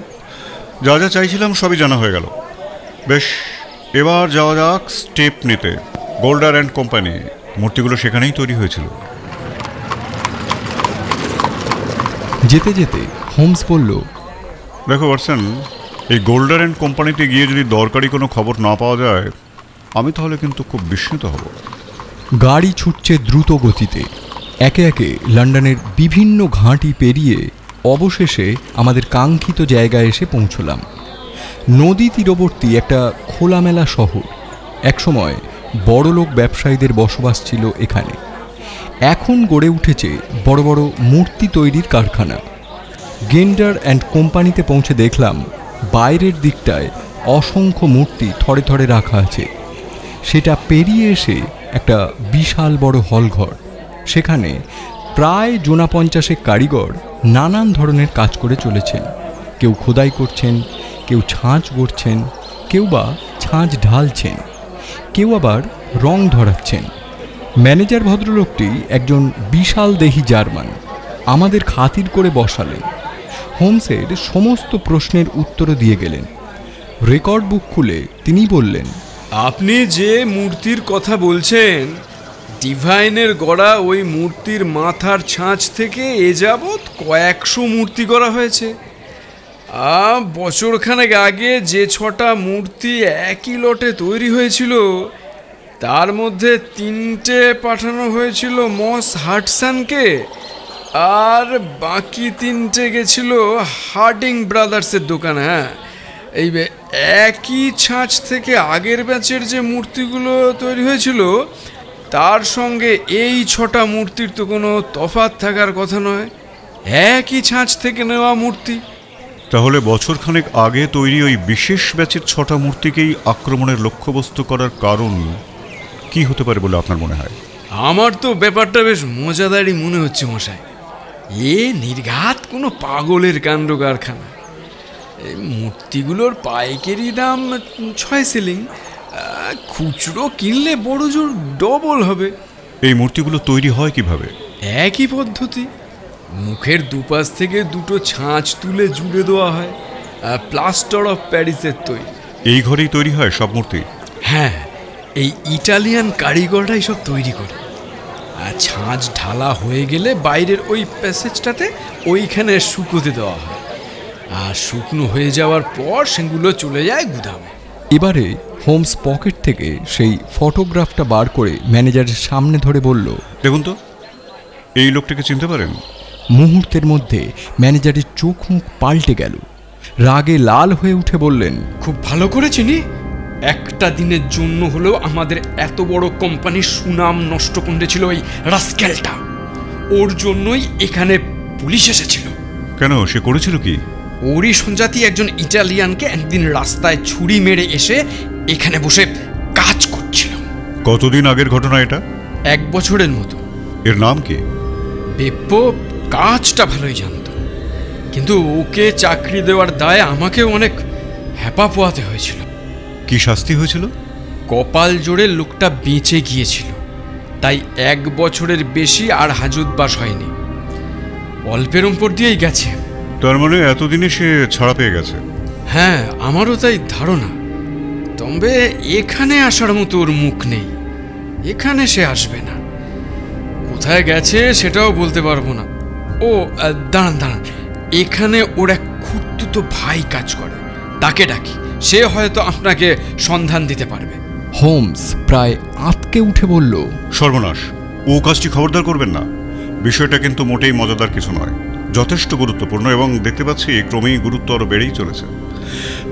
[SPEAKER 4] যা যা চাইছিলাম সবই জানা হয়ে গেল। বেশ, এবার যাওয়া যাক স্টেপ নিতে। গোল্ডার অ্যান্ড কোম্পানি, মূর্তিগুলো সেখানেই তৈরি হয়েছিল।
[SPEAKER 2] যেতে যেতে হোমস বলল,
[SPEAKER 4] দেখো ওয়াটসন, এই গোল্ডার অ্যান্ড কোম্পানিতে গিয়ে যদি দরকারি কোনো খবর না পাওয়া যায়, আমি তাহলে কিন্তু খুব বিস্মিত হব।
[SPEAKER 2] গাড়ি ছুটছে দ্রুত গতিতে। একে একে লন্ডনের বিভিন্ন ঘাঁটি পেরিয়ে অবশেষে আমাদের কাঙ্ক্ষিত জায়গায় এসে পৌঁছলাম। নদী তীরবর্তী একটা খোলামেলা শহর। একসময় বড়লোক ব্যবসায়ীদের বসবাস ছিল এখানে। এখন গড়ে উঠেছে বড় বড় মূর্তি তৈরির কারখানা। গেন্ডার অ্যান্ড কোম্পানিতে পৌঁছে দেখলাম বাইরের দিকটায় অসংখ্য মূর্তি থরে থরে রাখা আছে। সেটা পেরিয়ে এসে একটা বিশাল বড় হলঘর। সেখানে প্রায় 50 কারিগর নানান ধরনের কাজ করে চলেছেন। কেউ খোদাই করছেন, কেউ ছাঁচ গড়ছেন, কেউ বা ছাঁচ ঢালছেন, কেউ আবার রং ধরাচ্ছেন। ম্যানেজার ভদ্রলোকটি একজন বিশাল দেহী জার্মান। আমাদের খাতির করে বসালেন। হোমসের সমস্ত প্রশ্নের উত্তরও দিয়ে গেলেন। রেকর্ড বুক খুলে তিনি বললেন,
[SPEAKER 6] আপনি যে মূর্তির কথা বলছেন, ডিভাইনের গড়া ওই মূর্তির মাথার ছাঁচ থেকে এ যাবৎ কয়েকশো মূর্তি করা হয়েছে। বছরখানেক আগে যে 6টা মূর্তি একই লটে তৈরি হয়েছিল, তার মধ্যে 3টে পাঠানো হয়েছিল মস হাডসনকে, আর বাকি 3টে গেছিল হার্ডিং ব্রাদার্সের দোকানে। হ্যাঁ, এই একই ছাঁচ থেকে আগের ব্যাচের যে মূর্তিগুলো তৈরি হয়েছিল তার সঙ্গে এই 6টা মূর্তির তো কোনো তফাৎ থাকার কথা নয়। একই ছাঁচ থেকে নেওয়া মূর্তি।
[SPEAKER 4] তাহলে বছরখানেক আগে তৈরি ওই বিশেষ ব্যাচের 6টা মূর্তিকেই আক্রমণের লক্ষ্যবস্তু করার কারণ কি হতে পারে বলে আপনার মনে হয়?
[SPEAKER 6] আমার তো ব্যাপারটা বেশ মজাদারই মনে হচ্ছে মশাই। এ নির্ঘাত কোনো পাগলের কাণ্ড কারখানা। এই মূর্তিগুলোর পাইকারি দাম 6 শিলিং, খুচরো কিনলে বড় জোর ডবল হবে।
[SPEAKER 4] এই মূর্তিগুলো তৈরি হয় কিভাবে?
[SPEAKER 6] একই পদ্ধতি। মুখের দুপাশ থেকে 2টো ছাঁচ তুলে জুড়ে দেওয়া হয়। প্লাস্টার অফ প্যারিসের তৈরি।
[SPEAKER 4] এই ঘরেই তৈরি হয় সব মূর্তি?
[SPEAKER 6] হ্যাঁ, এই ইটালিয়ান কারিগররাই সব তৈরি করে। আর ছাঁচ ঢালা হয়ে গেলে বাইরের ওই প্যাসেজটাতে ওইখানে শুকোতে দেওয়া হয়। আর শুকনো হয়ে যাওয়ার পর সেগুলো চলে যায় গুদামে।
[SPEAKER 2] এবারে হোমস পকেট থেকে সেই ফটোগ্রাফটা বার করে ম্যানেজারের সামনে ধরে বলল,
[SPEAKER 4] দেখুন তো, এই লোকটাকে চিনতে পারেন?
[SPEAKER 2] মুহূর্তের মধ্যে ম্যানেজারের চোখ মুখ পাল্টে গেল। রাগে লাল হয়ে উঠে বললেন,
[SPEAKER 6] খুব ভালো করে চিনি। একটা দিনের জন্য হলেও আমাদের এত বড় কোম্পানির সুনাম নষ্ট করেছিল ওই রাস্কেলটা। ওর জন্যই এখানে পুলিশ এসেছিল।
[SPEAKER 4] কেন, সে করেছিল কি?
[SPEAKER 6] ওরই সংজাতি একজন ইটালিয়ানকে একদিন রাস্তায় ছুরি মেরে এসে এখানে বসে কাজ করছিল।
[SPEAKER 4] কতদিন আগের ঘটনা এটা?
[SPEAKER 6] 1 বছরের মতো।
[SPEAKER 4] এর নাম কি?
[SPEAKER 6] বেপ্পো কাজটা ভালোই জানত, কিন্তু ওকে চাকরি দেওয়ার দায়ে আমাকেও অনেক হ্যাপা পোয়াতে হয়েছিল।
[SPEAKER 4] কি শাস্তি হয়েছিল?
[SPEAKER 6] কপাল জোরে লোকটা বেঁচে গিয়েছিল, তাই 1 বছরের বেশি আর হাজতবাস হয়নি। অল্পের উপর দিয়েই গেছে।
[SPEAKER 4] তার মানে এতদিনে সে ছাড়া পেয়ে গেছে?
[SPEAKER 6] হ্যাঁ, আমারও তাই ধারণা। তবে এখানে আসার মতো ওর মুখ নেই। এখানে সে আসবে না। কোথায় গেছে সেটাও বলতে পারবো না। ও দাঁড়ান দাঁড়ান, এখানে ওর এক খুড়তুতো ভাই কাজ করে, তাকে ডাকি, সে হয়তো আপনাকে সন্ধান দিতে পারবে।
[SPEAKER 2] হোমস প্রায় আঁতকে উঠে বলল,
[SPEAKER 4] সর্বনাশ, ও কাজটি খবরদার করবেন না। বিষয়টা কিন্তু মোটেই মজাদার কিছু নয়, যথেষ্ট গুরুত্বপূর্ণ, এবং দেখতে পাচ্ছি ক্রমেই গুরুত্ব আরও বেড়েই চলেছে।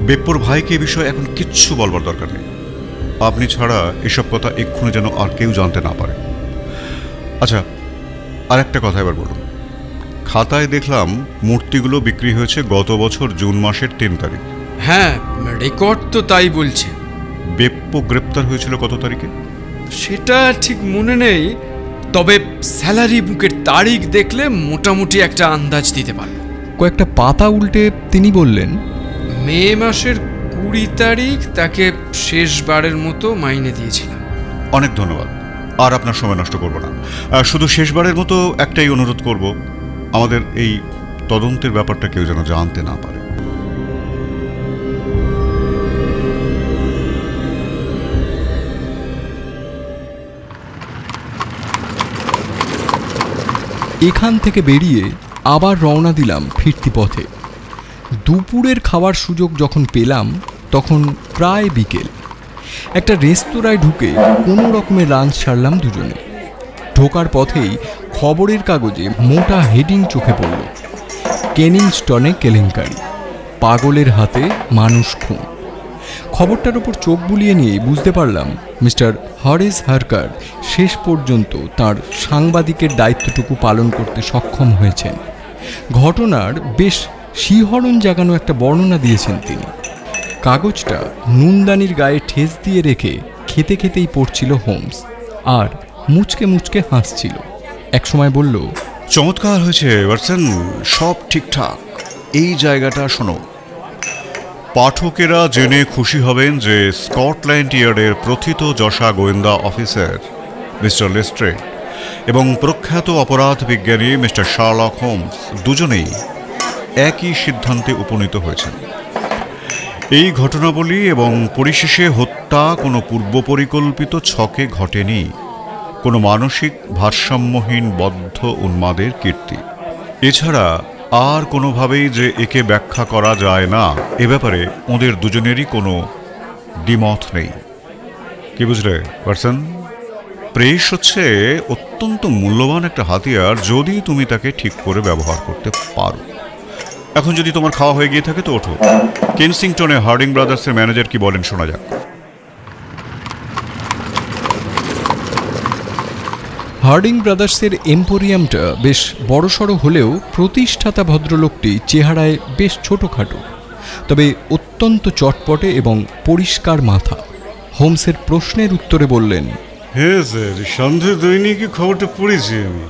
[SPEAKER 4] বেপ্পর ভাইকে এ বিষয়ে এখন কিচ্ছু বলবার দরকার নেই। আপনি ছাড়া এসব কথা এক্ষুনি যেন আর কেউ জানতে না পারে। আচ্ছা, আর একটা কথা এবার বলুন। খাতায় দেখলাম মূর্তিগুলো বিক্রি হয়েছে গত বছর জুন মাসের 3 তারিখ।
[SPEAKER 6] হ্যাঁ, রেকর্ড তো তাই বলছে।
[SPEAKER 4] বেপ্পো গ্রেপ্তার হয়েছিল কত তারিখে?
[SPEAKER 6] সেটা ঠিক মনে নেই, তবে স্যালারি বুকের তারিখ দেখলে মোটামুটি একটা আন্দাজ দিতে পারব।
[SPEAKER 2] কয়েকটা পাতা উল্টে তিনি বললেন,
[SPEAKER 6] মে মাসের 20 তারিখ তাকে শেষবারের মতো মাইনে দিয়েছিলাম।
[SPEAKER 4] অনেক ধন্যবাদ, আর আপনার সময় নষ্ট করব না। শুধু শেষবারের মতো একটাই অনুরোধ করব, আমাদের এই তদন্তের ব্যাপারটা কেউ যেন জানতে না পারে।
[SPEAKER 2] এখান থেকে বেরিয়ে আবার রওনা দিলাম ফিরতি পথে। দুপুরের খাওয়ার সুযোগ যখন পেলাম তখন প্রায় বিকেল। একটা রেস্তোরাঁয় ঢুকে কোনো রকমের লাঞ্চ সারলাম দুজনে। ঢোকার পথেই খবরের কাগজে মোটা হেডিং চোখে পড়ল, কেনিংস্টনে কেলেঙ্কারি, পাগলের হাতে মানুষ খুন। খবরটার ওপর চোখ বুলিয়ে নিয়ে বুঝতে পারলাম মিস্টার হরেস হারকার শেষ পর্যন্ত তার সাংবাদিকের দায়িত্বটুকু পালন করতে সক্ষম হয়েছেন। ঘটনার বেশ শিহরণ জাগানো একটা বর্ণনা দিয়েছেন তিনি। কাগজটা নুনদানির গায়ে ঠেস দিয়ে রেখে খেতে খেতেই পড়ছিল হোমস, আর মুচকে মুচকে হাসছিল। একসময় বলল,
[SPEAKER 4] চমৎকার হয়েছে ওয়াটসন, সব ঠিকঠাক। এই জায়গাটা শোনো। পাঠকেরা জেনে খুশি হবেন যে স্কটল্যান্ড ইয়ার্ডের প্রথিত যশা গোয়েন্দা অফিসার মিস্টার লেস্ট্রেড এবং প্রখ্যাত অপরাধ বিজ্ঞানী মিস্টার শার্লক হোমস দুজনেই একই সিদ্ধান্তে উপনীত হয়েছেন। এই ঘটনাবলী এবং পরিশেষে হত্যা কোনো পূর্বপরিকল্পিত ছকে ঘটেনি, কোনো মানসিক ভারসাম্যহীন বদ্ধ উন্মাদের কীর্তি। এছাড়া আর কোনোভাবেই যে একে ব্যাখ্যা করা যায় না, এ ব্যাপারে ওদের দুজনেরই কোনো দ্বিমত নেই। কি বুঝলে ওয়াটসন? প্রেস হচ্ছে অত্যন্ত মূল্যবান একটা হাতিয়ার, যদি তুমি তাকে ঠিক করে ব্যবহার করতে পারো। এখন যদি তোমার খাওয়া হয়ে গিয়ে থাকে তো ওঠো। কেনসিংটনে হার্ডিং ব্রাদার্সের ম্যানেজার কি বলেন শোনা যাক।
[SPEAKER 2] হার্ডিং ব্রাদার্সের এম্পোরিয়ামটা বেশ বড়সড় হলেও প্রতিষ্ঠাতা ভদ্রলোকটি চেহারায় বেশ ছোটোখাটো, তবে অত্যন্ত চটপটে এবং পরিষ্কার মাথা। হোমসের প্রশ্নের উত্তরে বললেন,
[SPEAKER 7] হ্যাঁ স্যার, সন্ধ্যে দৈনিকে খবরটা পড়েছি আমি।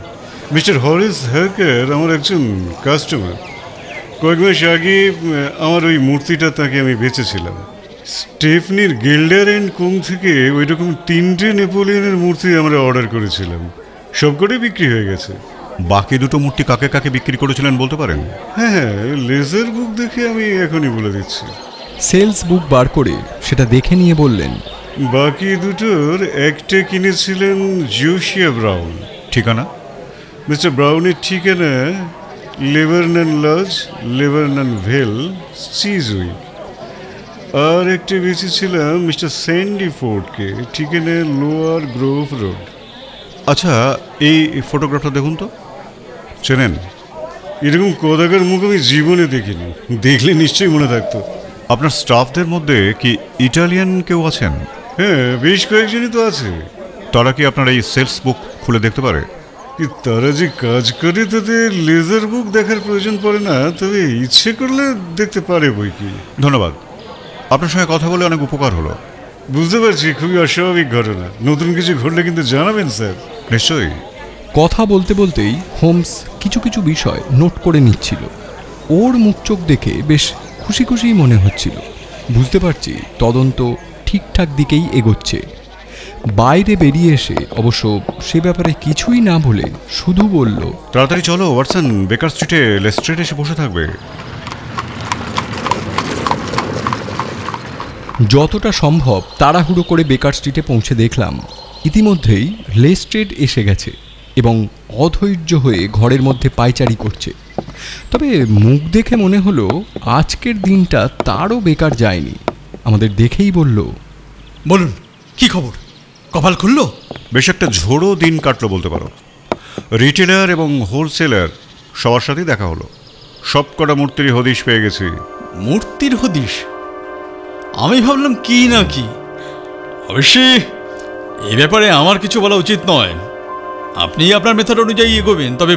[SPEAKER 7] মিস্টার হরেস হারকার আমার একজন কাস্টমার। কয়েক মাস আগে আমার ওই মূর্তিটা তাকে আমি বেচেছিলাম। স্টেফনির গিল্ডার অ্যান্ড কোং থেকে ওই রকম 3টে নেপোলিয়নের মূর্তি আমরা অর্ডার করেছিলাম, সবকটাই বিক্রি হয়ে গেছে।
[SPEAKER 4] বাকি দুটো মূর্তি কাকে কাকে বিক্রি করেছিলেন বলতে পারেন?
[SPEAKER 7] হ্যাঁ, লেজার বুক দেখে আমি এখনই বলে দিচ্ছি।
[SPEAKER 2] সেলস বুক বার করে সেটা দেখে নিয়ে বললেন,
[SPEAKER 7] বাকি দুটোর একটা কিনেছিলেন জোশিয়া ব্রাউন।
[SPEAKER 4] ঠিকানা?
[SPEAKER 7] মিস্টার ব্রাউনের ঠিকানা লেবারনান লজ, লেবারনান ভেল, চিজউইক। আর একটা বেঁচেছিলাম মিস্টার স্যান্ডি ফোর্ডকে, ঠিকানা লোয়ার গ্রোভ রোড।
[SPEAKER 4] আচ্ছা, এই ফটোগ্রাফটা দেখুন তো, চেনেন?
[SPEAKER 7] এরকম কদাকার মুখ আমি জীবনে দেখিনি, দেখলে নিশ্চয়ই মনে থাকতো।
[SPEAKER 4] আপনার স্টাফদের মধ্যে কি ইটালিয়ান কেউ আছেন?
[SPEAKER 7] হ্যাঁ, বেশ কয়েকজনই তো আছে।
[SPEAKER 4] তারা কি আপনার এই সেলস বুক খুলে দেখতে পারে?
[SPEAKER 7] তারা যে কাজ করে তাদের লেজার বুক দেখার প্রয়োজন পড়ে না, তবে ইচ্ছে করলে দেখতে পারে বই কি।
[SPEAKER 4] ধন্যবাদ, আপনার সঙ্গে কথা বলে অনেক উপকার হলো।
[SPEAKER 7] বুঝতে পারছি, খুবই অস্বাভাবিক ঘটনা। নতুন কিছু ঘটলে কিন্তু জানাবেন স্যার।
[SPEAKER 4] নিশ্চয়ই।
[SPEAKER 2] কথা বলতে বলতেই হোমস কিছু কিছু বিষয় নোট করে নিচ্ছিল। ওর মুখ চোখ দেখে বেশ খুশি খুশিই মনে হচ্ছিল। বুঝতে পারছি তদন্ত ঠিকঠাক দিকেই এগোচ্ছে। বাইরে বেরিয়ে এসে অবশ্য সে ব্যাপারে কিছুই না বলে শুধু বলল,
[SPEAKER 4] তাড়াতাড়ি চলো ওয়াটসন, বেকার স্ট্রিটে লেস্ট্রেড এসে বসে থাকবে।
[SPEAKER 2] যতটা সম্ভব তাড়াহুড়ো করে বেকার স্ট্রিটে পৌঁছে দেখলাম ইতিমধ্যেই লেস্ট্রেড এসে গেছে এবং অধৈর্য হয়ে ঘরের মধ্যে পায়চারি করছে। তবে মুখ দেখে মনে হলো আজকের দিনটা তারও বেকার যায়নি। আমাদের দেখেই বলল,
[SPEAKER 3] বলুন কি খবর? কপাল খুললো?
[SPEAKER 4] বেশ একটা ঝোড়ো দিন কাটলো বলতে পারো। রিটেলার এবং হোলসেলার সবার সাথেই দেখা হলো। সব কটা মূর্তির হদিশ পেয়ে গেছি।
[SPEAKER 3] মূর্তির হদিশ? আমি ভাবলাম কি না কি। অবশ্যই এই ব্যাপারে আমার কিছু বলা উচিত নয়, আপনি আপনার মেথড অনুযায়ী এগোবেন। তবে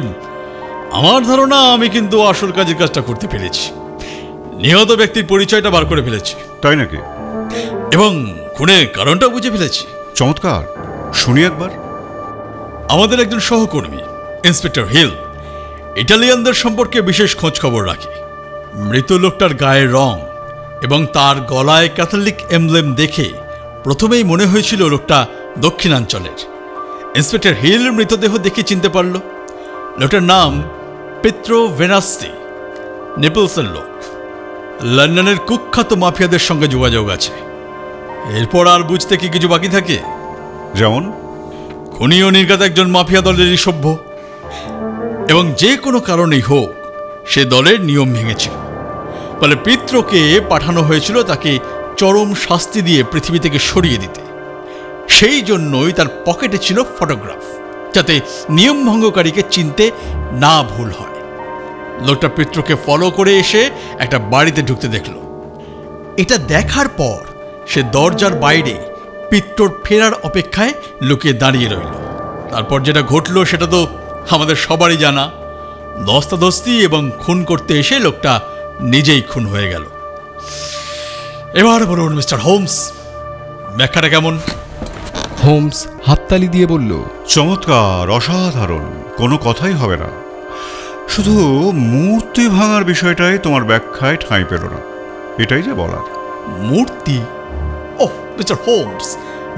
[SPEAKER 3] আমার ধারণা আমি কিন্তু আসল কাজের কাজটা করতে পেরেছি। নিহত ব্যক্তির পরিচয়টা বার করে ফেলেছি।
[SPEAKER 4] তাই নাকি?
[SPEAKER 3] এবং খুনের কারণটাও বুঝে ফেলেছি।
[SPEAKER 4] চমৎকার, শুনি একবার।
[SPEAKER 3] আমাদের একজন সহকর্মী ইন্সপেক্টর হিল ইটালিয়ানদের সম্পর্কে বিশেষ খোঁজ খবর রাখে। মৃত লোকটার গায়ের রং এবং তার গলায় ক্যাথলিক এমব্লেম দেখে প্রথমেই মনে হয়েছিল লোকটা দক্ষিণাঞ্চলের। ইন্সপেক্টর হিল মৃতদেহ দেখে চিনতে পারল লোকটার নাম পেত্রো ভেনাস্তি, নেপলসের লোক। লন্ডনের কুখ্যাত মাফিয়াদের সঙ্গে যোগাযোগ আছে। এরপর আর বুঝতে কি কিছু বাকি থাকে?
[SPEAKER 4] যেমন
[SPEAKER 3] খুনি ও নির্ঘাত একজন মাফিয়া দলেরই সভ্য, এবং যে কোনো কারণেই হোক সে দলের নিয়ম ভেঙেছিল। ফলে পিত্রকে পাঠানো হয়েছিল তাকে চরম শাস্তি দিয়ে পৃথিবী থেকে সরিয়ে দিতে। সেই জন্যই তার পকেটে ছিল ফটোগ্রাফ, যাতে নিয়ম ভঙ্গকারীকে চিনতে না ভুল হয়। লোকটা পিত্রকে ফলো করে এসে একটা বাড়িতে ঢুকতে দেখল। এটা দেখার পর সে দরজার বাইরে পিত্রর ফেরার অপেক্ষায় লুকিয়ে দাঁড়িয়ে রইল। তারপর যেটা ঘটল সেটা তো আমাদের সবারই জানা। ধস্তাধস্তি এবং খুন করতে এসে লোকটা নিজেই খুন হয়ে গেল। এবার বলুন মিস্টার হোমস, ব্যাখ্যাটা কেমন?
[SPEAKER 2] হোমস হাততালি দিয়ে বলল,
[SPEAKER 4] চমৎকার, অসাধারণ, কোনো কথাই হবে না। শুধু মূর্তি ভাঙার বিষয়টাই তোমার ব্যাখ্যায় ঠাঁই পেল না, এটাই যে বলার।
[SPEAKER 3] মূর্তি? ওহ মিস্টার হোমস,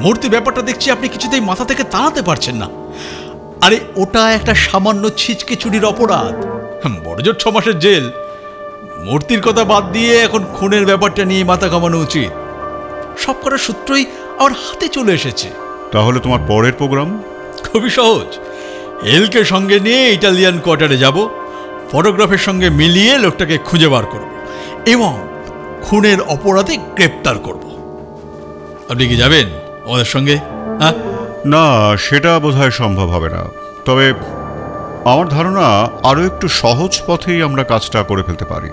[SPEAKER 3] মূর্তি ব্যাপারটা দেখছি আপনি কিছুতেই মাথা থেকে তাড়াতে পারছেন না। আরে ওটা একটা সামান্য ছিচকে চুরির অপরাধ, বড়জোর 6 মাসের জেল। মূর্তির কথা বাদ দিয়ে এখন খুনের ব্যাপারটা নিয়ে মাথা ঘামানো উচিত। সব করার সূত্রই আমার হাতে চলে এসেছে।
[SPEAKER 4] তাহলে তোমার পরের প্রোগ্রাম?
[SPEAKER 3] খুবই সহজ। এলকে সঙ্গে নিয়ে ইটালিয়ান কোয়ার্টারে যাব, ফটোগ্রাফের সঙ্গে মিলিয়ে লোকটাকে খুঁজে বার করব এবং খুনের অপরাধে গ্রেপ্তার করব। আপনি কি যাবেন আমাদের সঙ্গে? হ্যাঁ?
[SPEAKER 4] না, সেটা বোধহয় সম্ভব হবে না। তবে আমার ধারণা আরও একটু সহজ পথেই আমরা কাজটা করে ফেলতে পারি।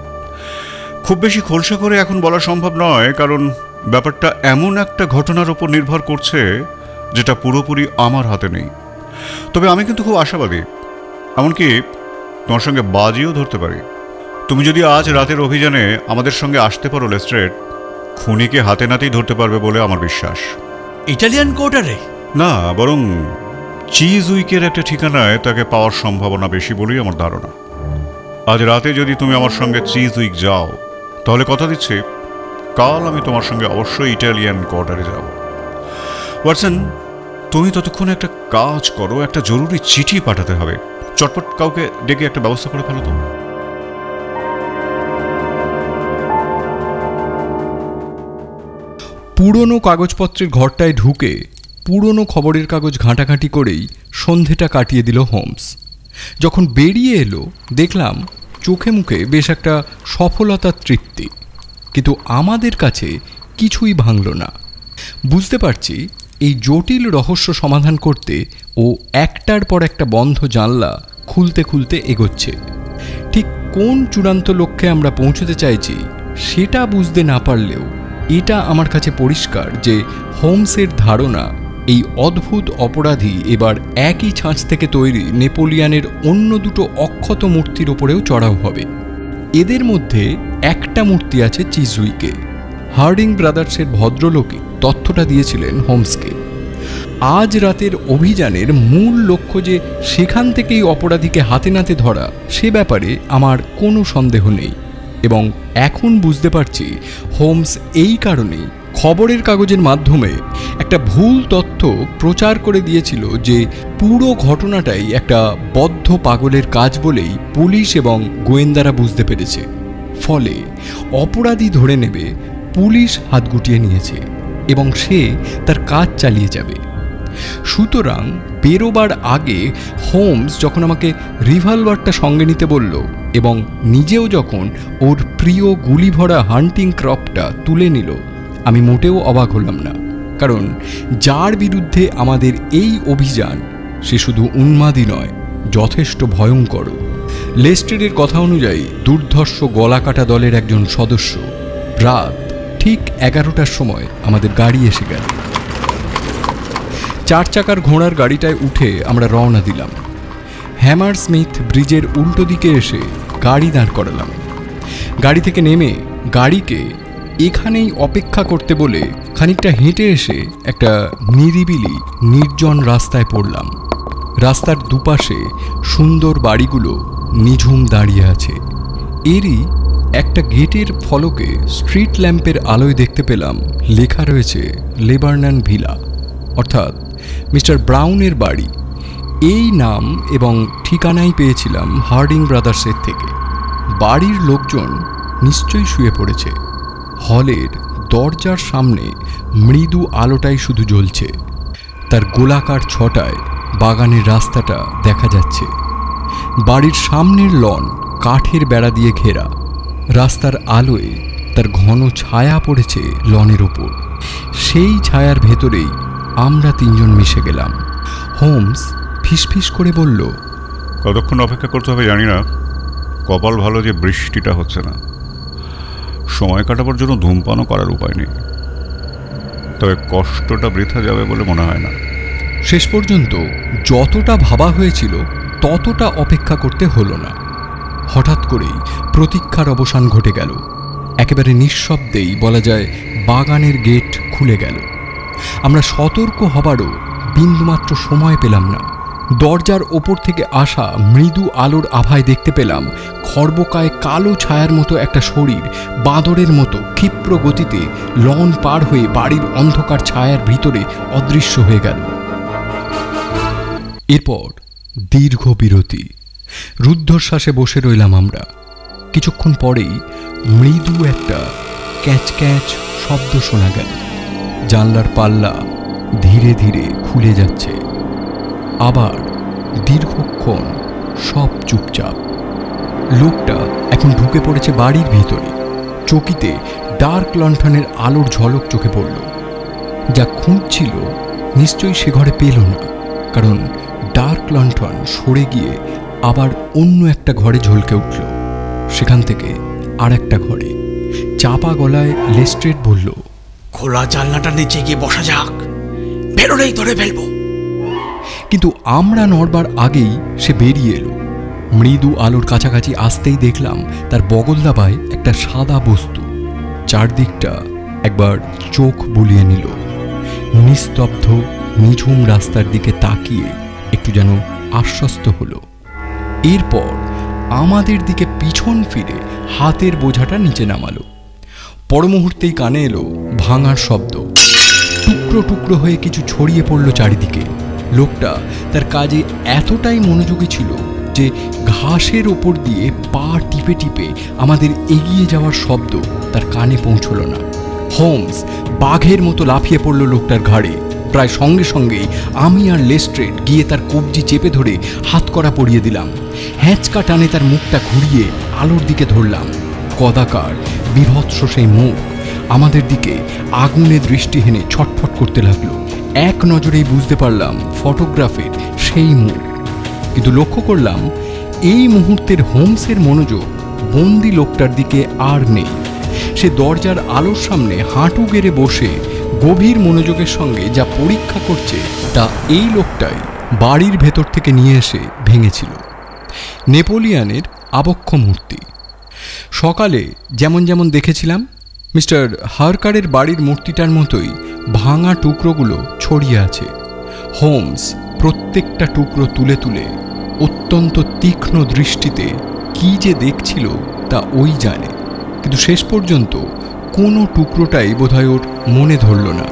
[SPEAKER 4] খুব বেশি খোলসা করে এখন বলা সম্ভব নয়, কারণ ব্যাপারটা এমন একটা ঘটনার উপর নির্ভর করছে যেটা পুরোপুরি আমার হাতে নেই। তবে আমি কিন্তু খুব আশাবাদী, এমনকি তোমার সঙ্গে বাজিও ধরতে পারি। তুমি যদি আজ রাতের অভিযানে আমাদের সঙ্গে আসতে পারো লেস্ট্রেড, খুনিকে হাতে নাতেই ধরতে পারবে বলে আমার বিশ্বাস।
[SPEAKER 3] ইটালিয়ান কোয়ার্টারে?
[SPEAKER 4] না, বরং চিজ উইকের একটা ঠিকানায় তাকে পাওয়ার সম্ভাবনা বেশি বলেই আমার ধারণা। আজ রাতে যদি তুমি আমার সঙ্গে চিজ উইক যাও, তাহলে কথা দিচ্ছি কাল আমি তোমার সঙ্গে অবশ্যই ইটালিয়ান কোয়ার্টারে যাব। ওয়াটসন, তুমি ততক্ষণে একটা কাজ করো, একটা জরুরি চিঠি পাঠাতে হবে। চটপট কাউকে ডেকে একটা ব্যবস্থা করে ফেলো তো।
[SPEAKER 2] পুরনো কাগজপত্রের ঘরটায় ঢুকে পুরনো খবরের কাগজ ঘাঁটাঘাঁটি করেই সন্ধেটা কাটিয়ে দিল হোমস। যখন বেরিয়ে এলো দেখলাম চোখে মুখে বেশ একটা সফলতার তৃপ্তি, কিন্তু আমাদের কাছে কিছুই ভাঙল না। বুঝতে পারছি এই জটিল রহস্য সমাধান করতে ও একটার পর একটা বন্ধ জানলা খুলতে খুলতে এগোচ্ছে। ঠিক কোন চূড়ান্ত লক্ষ্যে আমরা পৌঁছতে চাইছি সেটা বুঝতে না পারলেও এটা আমার কাছে পরিষ্কার যে হোমসের ধারণা এই অদ্ভুত অপরাধী এবার একই ছাঁচ থেকে তৈরি নেপোলিয়ানের অন্য দুটো অক্ষত মূর্তির ওপরেও চড়াও হবে। এদের মধ্যে একটা মূর্তি আছে চিজউইকে। হার্ডিং ব্রাদার্সের ভদ্রলোকই তথ্যটা দিয়েছিলেন হোমসকে। আজ রাতের অভিযানের মূল লক্ষ্য যে সেখান থেকেই অপরাধীকে হাতে নাতে ধরা, সে ব্যাপারে আমার কোনো সন্দেহ নেই। এবং এখন বুঝতে পারছি হোমস এই কারণেই খবরের কাগজের মাধ্যমে একটা ভুল তথ্য প্রচার করে দিয়েছিল যে পুরো ঘটনাটাই একটা বদ্ধ পাগলের কাজ বলেই পুলিশ এবং গোয়েন্দারা বুঝতে পেরেছে। ফলে অপরাধী ধরে নেবে পুলিশ হাত গুটিয়ে নিয়েছে এবং সে তার কাজ চালিয়ে যাবে। সুতরাং বেরোবার আগে হোমস যখন আমাকে রিভলভারটা সঙ্গে নিতে বলল এবং নিজেও যখন ওর প্রিয় গুলি ভরা হান্টিং ক্রপটা তুলে নিল, আমি মোটেও অবাক হলাম না। কারণ যার বিরুদ্ধে আমাদের এই অভিযান সে শুধু উন্মাদী নয়, যথেষ্ট ভয়ঙ্কর। লেস্ট্রেডের কথা অনুযায়ী দুর্ধর্ষ গলাকাটা দলের একজন সদস্য। রাত ঠিক 11টার সময় আমাদের গাড়ি এসে গেল। 4 চাকার ঘোড়ার গাড়িটায় উঠে আমরা রওনা দিলাম। হ্যামার স্মিথ ব্রিজের উল্টো দিকে এসে গাড়ি দাঁড় করালাম। গাড়ি থেকে নেমে গাড়িকে এখানেই অপেক্ষা করতে বলে খানিকটা হেঁটে এসে একটা নিরিবিলি নির্জন রাস্তায় পড়লাম। রাস্তার দুপাশে সুন্দর বাড়িগুলো নিঝুম দাঁড়িয়ে আছে। এরই একটা গেটের ফলকে স্ট্রিট ল্যাম্পের আলোয় দেখতে পেলাম লেখা রয়েছে লেবার্নান ভিলা, অর্থাৎ মিস্টার ব্রাউনের বাড়ি। এই নাম এবং ঠিকানাই পেয়েছিলাম হার্ডিং ব্রাদার্সের থেকে। বাড়ির লোকজন নিশ্চয়ই শুয়ে পড়েছে। হলের দরজার সামনে মৃদু আলোটাই শুধু জ্বলছে। তার গোলাকার ছটায় বাগানের রাস্তাটা দেখা যাচ্ছে। বাড়ির সামনের লন কাঠের বেড়া দিয়ে ঘেরা। রাস্তার আলোয় তার ঘন ছায়া পড়েছে লনের ওপর। সেই ছায়ার ভেতরেই আমরা 3 জন মিশে গেলাম। হোমস ফিসফিস করে বলল,
[SPEAKER 4] কতক্ষণ অপেক্ষা করতে হবে জানি না, কপাল ভালো যে বৃষ্টিটা হচ্ছে না। সময় কাটাবার জন্য ধূমপানও করার উপায় নেই, তবে কষ্টটা বৃথা যাবে বলে মনে হয় না।
[SPEAKER 2] শেষ পর্যন্ত যতটা ভাবা হয়েছিল ততটা অপেক্ষা করতে হলো না। হঠাৎ করেই প্রতীক্ষার অবসান ঘটে গেল। একেবারে নিঃশব্দেই বলা যায় বাগানের গেট খুলে গেল। আমরা সতর্ক হবারও বিন্দুমাত্র সময় পেলাম না। দরজার ওপর থেকে আসা মৃদু আলোর আভায় দেখতে পেলাম খর্বকায় কালো ছায়ার মতো একটা শরীর বাঁদরের মতো ক্ষিপ্র গতিতে লন পার হয়ে বাড়ির অন্ধকার ছায়ার ভিতরে অদৃশ্য হয়ে গেল। এরপর দীর্ঘ বিরতি। রুদ্ধশ্বাসে বসে রইলাম আমরা। কিছুক্ষণ পরেই মৃদু একটা ক্যাচ ক্যাচ শব্দ শোনা গেল। জানলার পাল্লা ধীরে ধীরে খুলে যাচ্ছে। আবার দীর্ঘক্ষণ সব চুপচাপ। লোকটা এখন ঢুকে পড়েছে বাড়ির ভিতরে। চকিতে ডার্ক লণ্ঠনের আলোর ঝলক চোখে পড়ল। যা খুঁজছিল নিশ্চয়ই সে ঘরে পেল না, কারণ ডার্ক লণ্ঠন সরে গিয়ে আবার অন্য একটা ঘরে ঝলকে উঠল। সেখান থেকে আর একটা ঘরে। চাপা গলায় লেস্ট্রেড বলল,
[SPEAKER 8] খোলা জানলাটা নিচে গিয়ে বসা যাক, বেরোলেই ধরে ফেলবো।
[SPEAKER 2] কিন্তু আমরা নড়বার আগেই সে বেরিয়ে এলো। মৃদু আলোর কাছাকাছি আসতেই দেখলাম তার বগল দাবায় একটা সাদা বস্তু। চারদিকটা একবার চোখ বুলিয়ে নিল। নিস্তব্ধ নিঝুম রাস্তার দিকে তাকিয়ে একটু যেন আশ্বস্ত হলো। এরপর আমাদের দিকে পিছন ফিরে হাতের বোঝাটা নিচে নামালো। পর মুহূর্তেই কানে এলো ভাঙার শব্দ। টুকরো টুকরো হয়ে কিছু ছড়িয়ে পড়ল চারিদিকে। লোকটা তার কাজে এতটাই মনোযোগী ছিল যে ঘাসের ওপর দিয়ে পা টিপে টিপে আমাদের এগিয়ে যাওয়ার শব্দ তার কানে পৌঁছল না। হোমস বাঘের মতো লাফিয়ে পড়ল লোকটার ঘাড়ে। প্রায় সঙ্গে সঙ্গেই আমি আর লেস্ট্রেড গিয়ে তার কবজি চেপে ধরে হাতকড়া পরিয়ে দিলাম। হ্যাঁচকা টানে তার মুখটা ঘুরিয়ে আলোর দিকে ধরলাম। কদাকার বিভৎস সেই মুখ আমাদের দিকে আগুনে দৃষ্টি হেনে ছটফট করতে লাগলো। এক নজরেই বুঝতে পারলাম ফটোগ্রাফের সেই মুখ। কিন্তু লক্ষ্য করলাম এই মুহূর্তের হোমসের মনোযোগ বন্দি লোকটার দিকে আর নেই। সে দরজার আলোর সামনে হাঁটু গেড়ে বসে গভীর মনোযোগের সঙ্গে যা পরীক্ষা করছে তা এই লোকটাই বাড়ির ভেতর থেকে নিয়ে এসে ভেঙেছিল। নেপোলিয়ানের আবক্ষ মূর্তি। সকালে যেমন যেমন দেখেছিলাম মিস্টার হারকারের বাড়ির মূর্তিটার মতোই ভাঙা টুকরোগুলো ছড়িয়ে আছে। হোমস প্রত্যেকটা টুকরো তুলে তুলে অত্যন্ত তীক্ষ্ণ দৃষ্টিতে কি যে দেখছিল তা ওই জানে। কিন্তু শেষ পর্যন্ত কোনো টুকরোটাই বোধহয় ওর মনে ধরল না।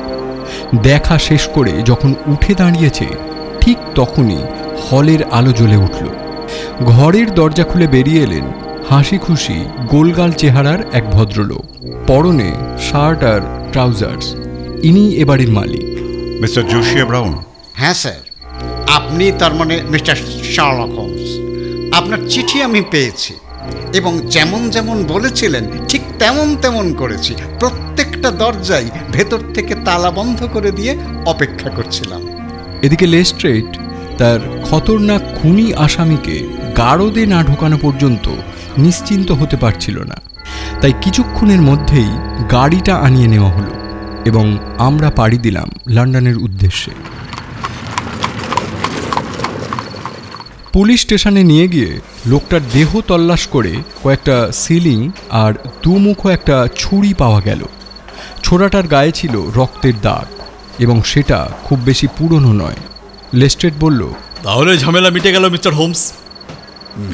[SPEAKER 2] দেখা শেষ করে যখন উঠে দাঁড়িয়েছে ঠিক তখনই হলের আলো জ্বলে উঠল। ঘরের দরজা খুলে বেরিয়ে এলেন হাসি খুশি গোলগাল চেহারার এক ভদ্রলোক। পরনে শার্ট আর ট্রাউজার্স। ইনি এ বাড়ির মালিক।
[SPEAKER 4] Mister Josiah Brown?
[SPEAKER 9] হ্যাঁ স্যার, আপনি তার মানে মিস্টার শার্লক হোমস। আপনার চিঠি আমি পেয়েছি এবং যেমন যেমন বলেছিলেন ঠিক তেমন তেমন করেছি। প্রত্যেকটা প্রত্যেকটা দরজাই ভেতর থেকে তালা বন্ধ করে দিয়ে অপেক্ষা করছিলাম।
[SPEAKER 2] এদিকে লেস্ট্রেড তার খতরনাক খুনি আসামিকে গারদে না ঢোকানো পর্যন্ত নিশ্চিন্ত হতে পারছিল না। তাই কিছুক্ষণের মধ্যেই গাড়িটা আনিয়ে নেওয়া হলো এবং আমরা পাড়ি দিলাম লন্ডনের উদ্দেশ্যে। পুলিশ স্টেশনে নিয়ে গিয়ে লোকটার দেহ তল্লাশ করে কয়েকটা সিলিং আর দুমুখো একটা ছুরি পাওয়া গেল। ছোড়াটার গায়ে ছিল রক্তের দাগ এবং সেটা খুব বেশি পুরনো নয়। লেস্ট্রেড বলল,
[SPEAKER 3] তাহলে ঝামেলা মিটে গেল মিস্টার হোমস।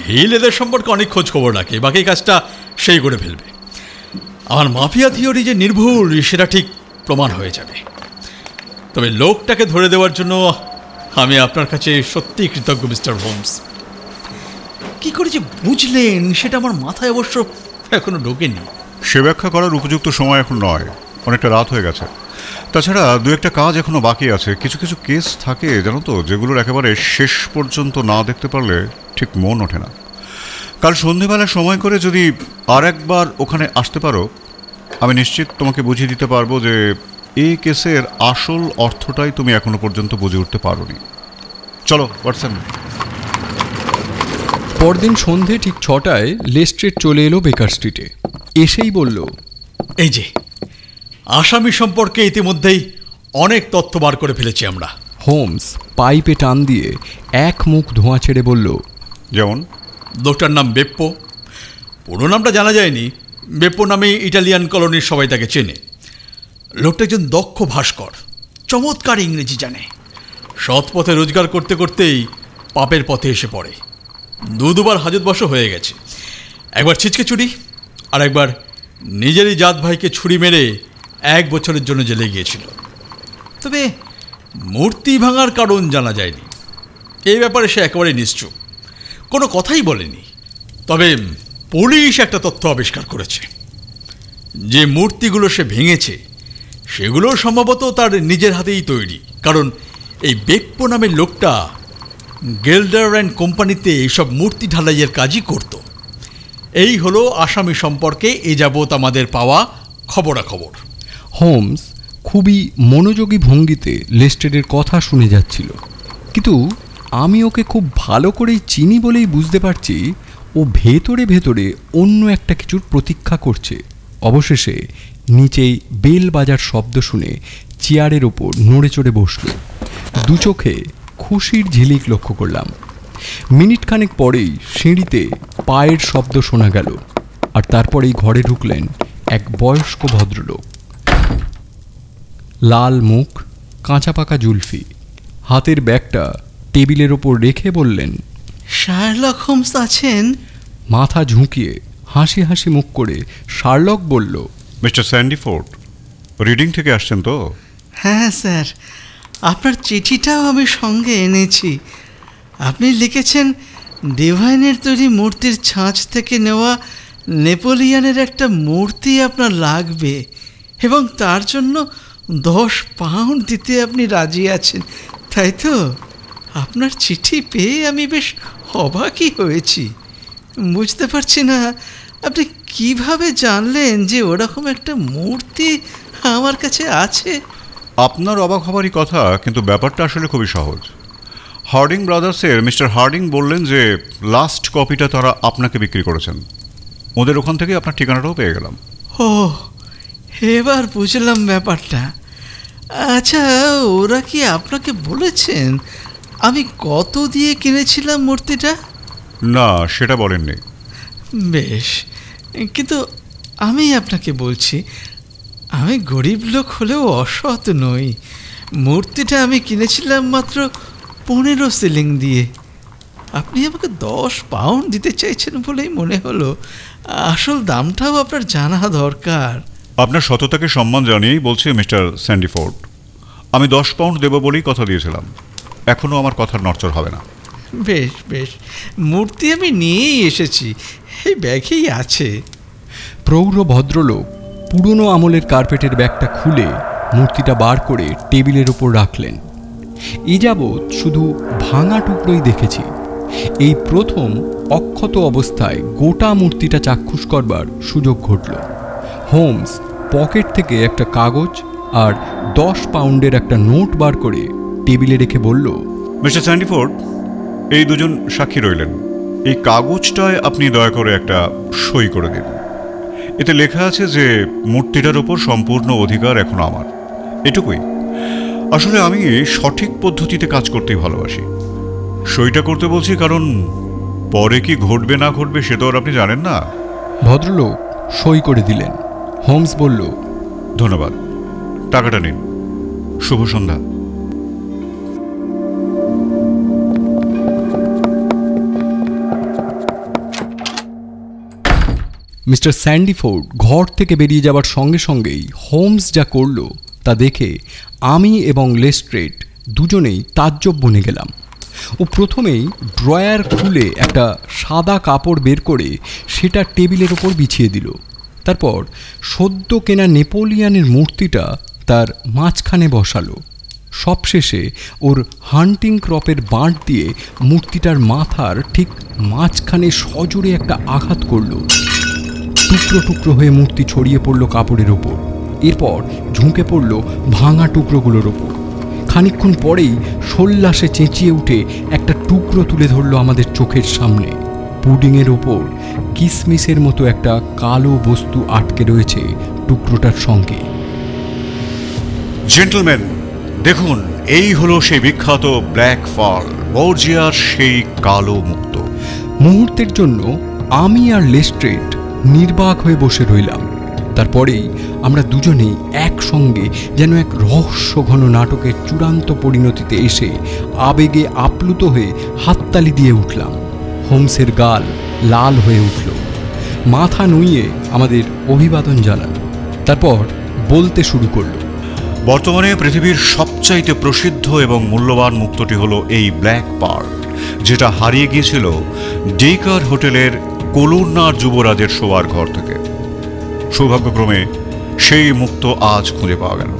[SPEAKER 3] হিল এদের সম্পর্কে অনেক খোঁজ খবর রাখে, বাকি কাজটা সেই করে ফেলবে। আমার মাফিয়া থিওরি যে নির্ভুল সেটা ঠিক প্রমাণ হয়ে যাবে। তবে লোকটাকে ধরে দেওয়ার জন্য আমি আপনার কাছে সত্যিই কৃতজ্ঞ মিস্টার হোমস। কি করে যে বুঝলেন সেটা আমার মাথায় অবশ্য এখনো ঢোকেনি।
[SPEAKER 4] সে ব্যাখ্যা করার উপযুক্ত সময় এখন নয়, অনেকটা রাত হয়ে গেছে। তাছাড়া দু একটা কাজ এখনো বাকি আছে। কিছু কিছু কেস থাকে জানো তো, যেগুলোর একেবারে শেষ পর্যন্ত না দেখতে পারলে ঠিক মন ওঠে না। কাল সন্ধেবেলায় সময় করে যদি আর একবার ওখানে আসতে পারো, আমি নিশ্চিত তোমাকে বুঝিয়ে দিতে পারবো যে এই কেসের আসল অর্থটাই তুমি এখনো পর্যন্ত বুঝে উঠতে পারোনি। চলো হোয়াটসঅ্যাপ।
[SPEAKER 2] পরদিন সন্ধে ঠিক 6টায় লেস্ট্রেড চলে এলো বেকার স্ট্রিটে। এসেই বলল,
[SPEAKER 3] এই যে আসামি সম্পর্কে ইতিমধ্যেই অনেক তথ্য বার করে ফেলেছি আমরা।
[SPEAKER 2] হোমস পাইপে টান দিয়ে এক মুখ ধোঁয়া ছেড়ে বলল,
[SPEAKER 4] যেমন?
[SPEAKER 3] লোকটার নাম বেপ্পো। পুরো নামটা জানা যায়নি। বেপ্পো নামে ইটালিয়ান কলোনির সবাই তাকে চেনে। লোকটা একজন দক্ষ ভাস্কর, চমৎকার ইংরেজি জানে। সৎ পথে রোজগার করতে করতেই পাপের পথে এসে পড়ে। দুবার হাজতবাসও হয়ে গেছে। একবার ছিচকে চুরি, আর একবার নিজেরই জাত ভাইকে ছুরি মেরে 1 বছরের জন্য জেলে গিয়েছিল। তবে মূর্তি ভাঙার কারণ জানা যায়নি। এই ব্যাপারে সে একেবারে নিশ্চুপ, কোনো কথাই বলেনি। তবে পুলিশ একটা তথ্য আবিষ্কার করেছে। যে মূর্তিগুলো সে ভেঙেছে সেগুলো সম্ভবত তার নিজের হাতেই তৈরি। কারণ এই বেপ্পো নামের লোকটা গেল্ডার অ্যান্ড কোম্পানিতে এইসব মূর্তি ঢালাইয়ের কাজই করত। এই হলো আসামি সম্পর্কে এ যাবৎ আমাদের পাওয়া খবরাখবর।
[SPEAKER 2] হোমস খুবই মনোযোগী ভঙ্গিতে লেস্ট্রেডের কথা শুনে যাচ্ছিল, কিন্তু আমি ওকে খুব ভালো করেই চিনি বলেই বুঝতে পারছি ও ভেতরে ভেতরে অন্য একটা কিছুর প্রতীক্ষা করছে। অবশেষে নিচেই বেল বাজার শব্দ শুনে চেয়ারের ওপর নড়ে চড়ে বসল। দু চোখে খুশির ঝিলিক লক্ষ্য করলাম। মিনিটখানেক পরেই সিঁড়িতে পায়ের শব্দ শোনা গেল, আর তারপরেই ঘরে ঢুকলেন এক বয়স্ক ভদ্রলোক। লাল মুখ, কাঁচা পাকা জুলফি, হাতের ব্যাগটা টেবিলের ওপর রেখে বললেন,
[SPEAKER 8] শার্লক হোমস আছেন?
[SPEAKER 2] মাথা ঝুঁকিয়ে হাসি হাসি মুখ করে শার্লক বলল,
[SPEAKER 4] মিস্টার স্যান্ডিফোর্ড, রিডিং থেকে আসছেন তো?
[SPEAKER 8] হ্যাঁ স্যার, আপনার চিঠিটাও আমি সঙ্গে এনেছি। আপনি লিখেছেন ডিভাইনের তৈরি মূর্তির ছাঁচ থেকে নেওয়া নেপোলিয়ানের একটা মূর্তি আপনার লাগবে এবং তার জন্য 10 পাউন্ড দিতে আপনি রাজি আছেন, তাই তো? আপনার চিঠি পেয়ে আমি বেশ অবাকই হয়েছি। বুঝতে পারছি না আপনি কিভাবে জানলেন যে ওরকম একটা মূর্তি আমার কাছে আছে।
[SPEAKER 4] আপনার অবাক হবারই কথা, কিন্তু ব্যাপারটা আসলে খুবই সহজ। হার্ডিং ব্রাদার্সের মিস্টার হার্ডিং বললেন যে লাস্ট কপিটা তারা আপনাকে বিক্রি করেছেন। ওদের ওখান থেকে আপনার ঠিকানাটাও পেয়ে গেলাম।
[SPEAKER 8] ও, এবার বুঝলাম ব্যাপারটা। আচ্ছা, ওরা কি আপনাকে বলেছেন আমি কত দিয়ে কিনেছিলাম মূর্তিটা?
[SPEAKER 4] না, সেটা বলেননি।
[SPEAKER 8] বেশ, কিন্তু আমি আপনাকে বলছি, আমি গরিব লোক হলেও অসৎ নই। মূর্তিটা আমি কিনেছিলাম মাত্র 15 সিলিং দিয়ে। আপনি আমাকে 10 পাউন্ড দিতে চাইছেন বলেই মনে হলো। আসল দামটাও আপনার জানা দরকার।
[SPEAKER 4] আপনার সততাকে সম্মান জানিয়েই বলছি মিস্টার স্যান্ডিফোর্ড, আমি 10 পাউন্ড দেব বলেই কথা দিয়েছিলাম। এখনও আমার কথার নড়চড় হবে না।
[SPEAKER 8] বেশ বেশ, মূর্তি আমি নিয়েই এসেছি, এই ব্যাগেই আছে।
[SPEAKER 2] প্রৌঢ় ভদ্রলোক পুরনো আমলের কার্পেটের ব্যাগটা খুলে মূর্তিটা বার করে টেবিলের ওপর রাখলেন। এ যাবৎ শুধু ভাঙা টুকরোই দেখেছি, এই প্রথম অক্ষত অবস্থায় গোটা মূর্তিটা চাক্ষুষ করবার সুযোগ ঘটল। হোমস পকেট থেকে একটা কাগজ আর 10 পাউন্ডের একটা নোট বার করে টেবিলে রেখে বলল,
[SPEAKER 4] মিস্টার স্যান্ডিফোর্ড, এই দুজন সাক্ষী রইলেন। এই কাগজটায় আপনি দয়া করে একটা সই করে দিন। এতে লেখা আছে যে মূর্তিটার ওপর সম্পূর্ণ অধিকার এখন আমার। এটুকুই। আসলে আমি সঠিক পদ্ধতিতে কাজ করতেই ভালোবাসি। সইটা করতে বলছি কারণ পরে কি ঘটবে না ঘটবে সে তো আর আপনি জানেন না।
[SPEAKER 2] ভদ্রলোক সই করে দিলেন। হোমস বলল,
[SPEAKER 4] ধন্যবাদ, টাকাটা নিন। শুভ সন্ধ্যা।
[SPEAKER 2] মিস্টার স্যান্ডিফোর্ড ঘর থেকে বেরিয়ে যাবার সঙ্গে সঙ্গেই হোমস যা করল তা দেখে আমি এবং লেস্ট্রেড দুজনেই তাজ্জব বনে গেলাম। ও প্রথমেই ড্রয়ার খুলে একটা সাদা কাপড় বের করে সেটা টেবিলের ওপর বিছিয়ে দিল। তারপর সদ্য কেনা নেপোলিয়ানের মূর্তিটা তার মাঝখানে বসালো। সবশেষে ওর হান্টিং ক্রপের বাঁট দিয়ে মূর্তিটার মাথার ঠিক মাঝখানে সজোরে একটা আঘাত করল। টুকরো টুকরো হয়ে মূর্তি ছড়িয়ে পড়ল কাপড়ের ওপর। এরপর ঝুঁকে পড়ল ভাঙা টুকরোগুলোর ওপর। খানিকক্ষণ পরেই সোল্লাসে চেঁচিয়ে উঠে একটা টুকরো তুলে ধরল আমাদের চোখের সামনে। পুডিংয়ের ওপর কিসমিসের মতো একটা কালো বস্তু আটকে রয়েছে টুকরোটার সঙ্গে।
[SPEAKER 4] জেন্টলম্যান, দেখুন, এই হলো সেই বিখ্যাত ব্ল্যাক ফল, বর্জিয়ার সেই কালো মুক্ত।
[SPEAKER 2] মুহূর্তের জন্য আমি আর লেস্ট্রেড নির্বাক হয়ে বসে রইলাম। তারপরেই আমরা দুজনেই একসঙ্গে যেন এক রহস্যঘন নাটকের চূড়ান্ত পরিণতিতে এসে আবেগে আপ্লুত হয়ে হাততালি দিয়ে উঠলাম। হোমসের গাল লাল হয়ে উঠল। মাথা নুইয়ে আমাদের অভিবাদন জানাল। তারপর বলতে শুরু করল,
[SPEAKER 4] বর্তমানে পৃথিবীর সবচাইতে প্রসিদ্ধ এবং মূল্যবান মুক্তটি হলো এই ব্ল্যাক পার্ল, যেটা হারিয়ে গিয়েছিল ডেকার হোটেলের কলুন্নার যুবরাজের শোয়ার ঘর থেকে। সৌভাগ্যক্রমে সেই মুক্ত আজ খুঁজে পাওয়া গেল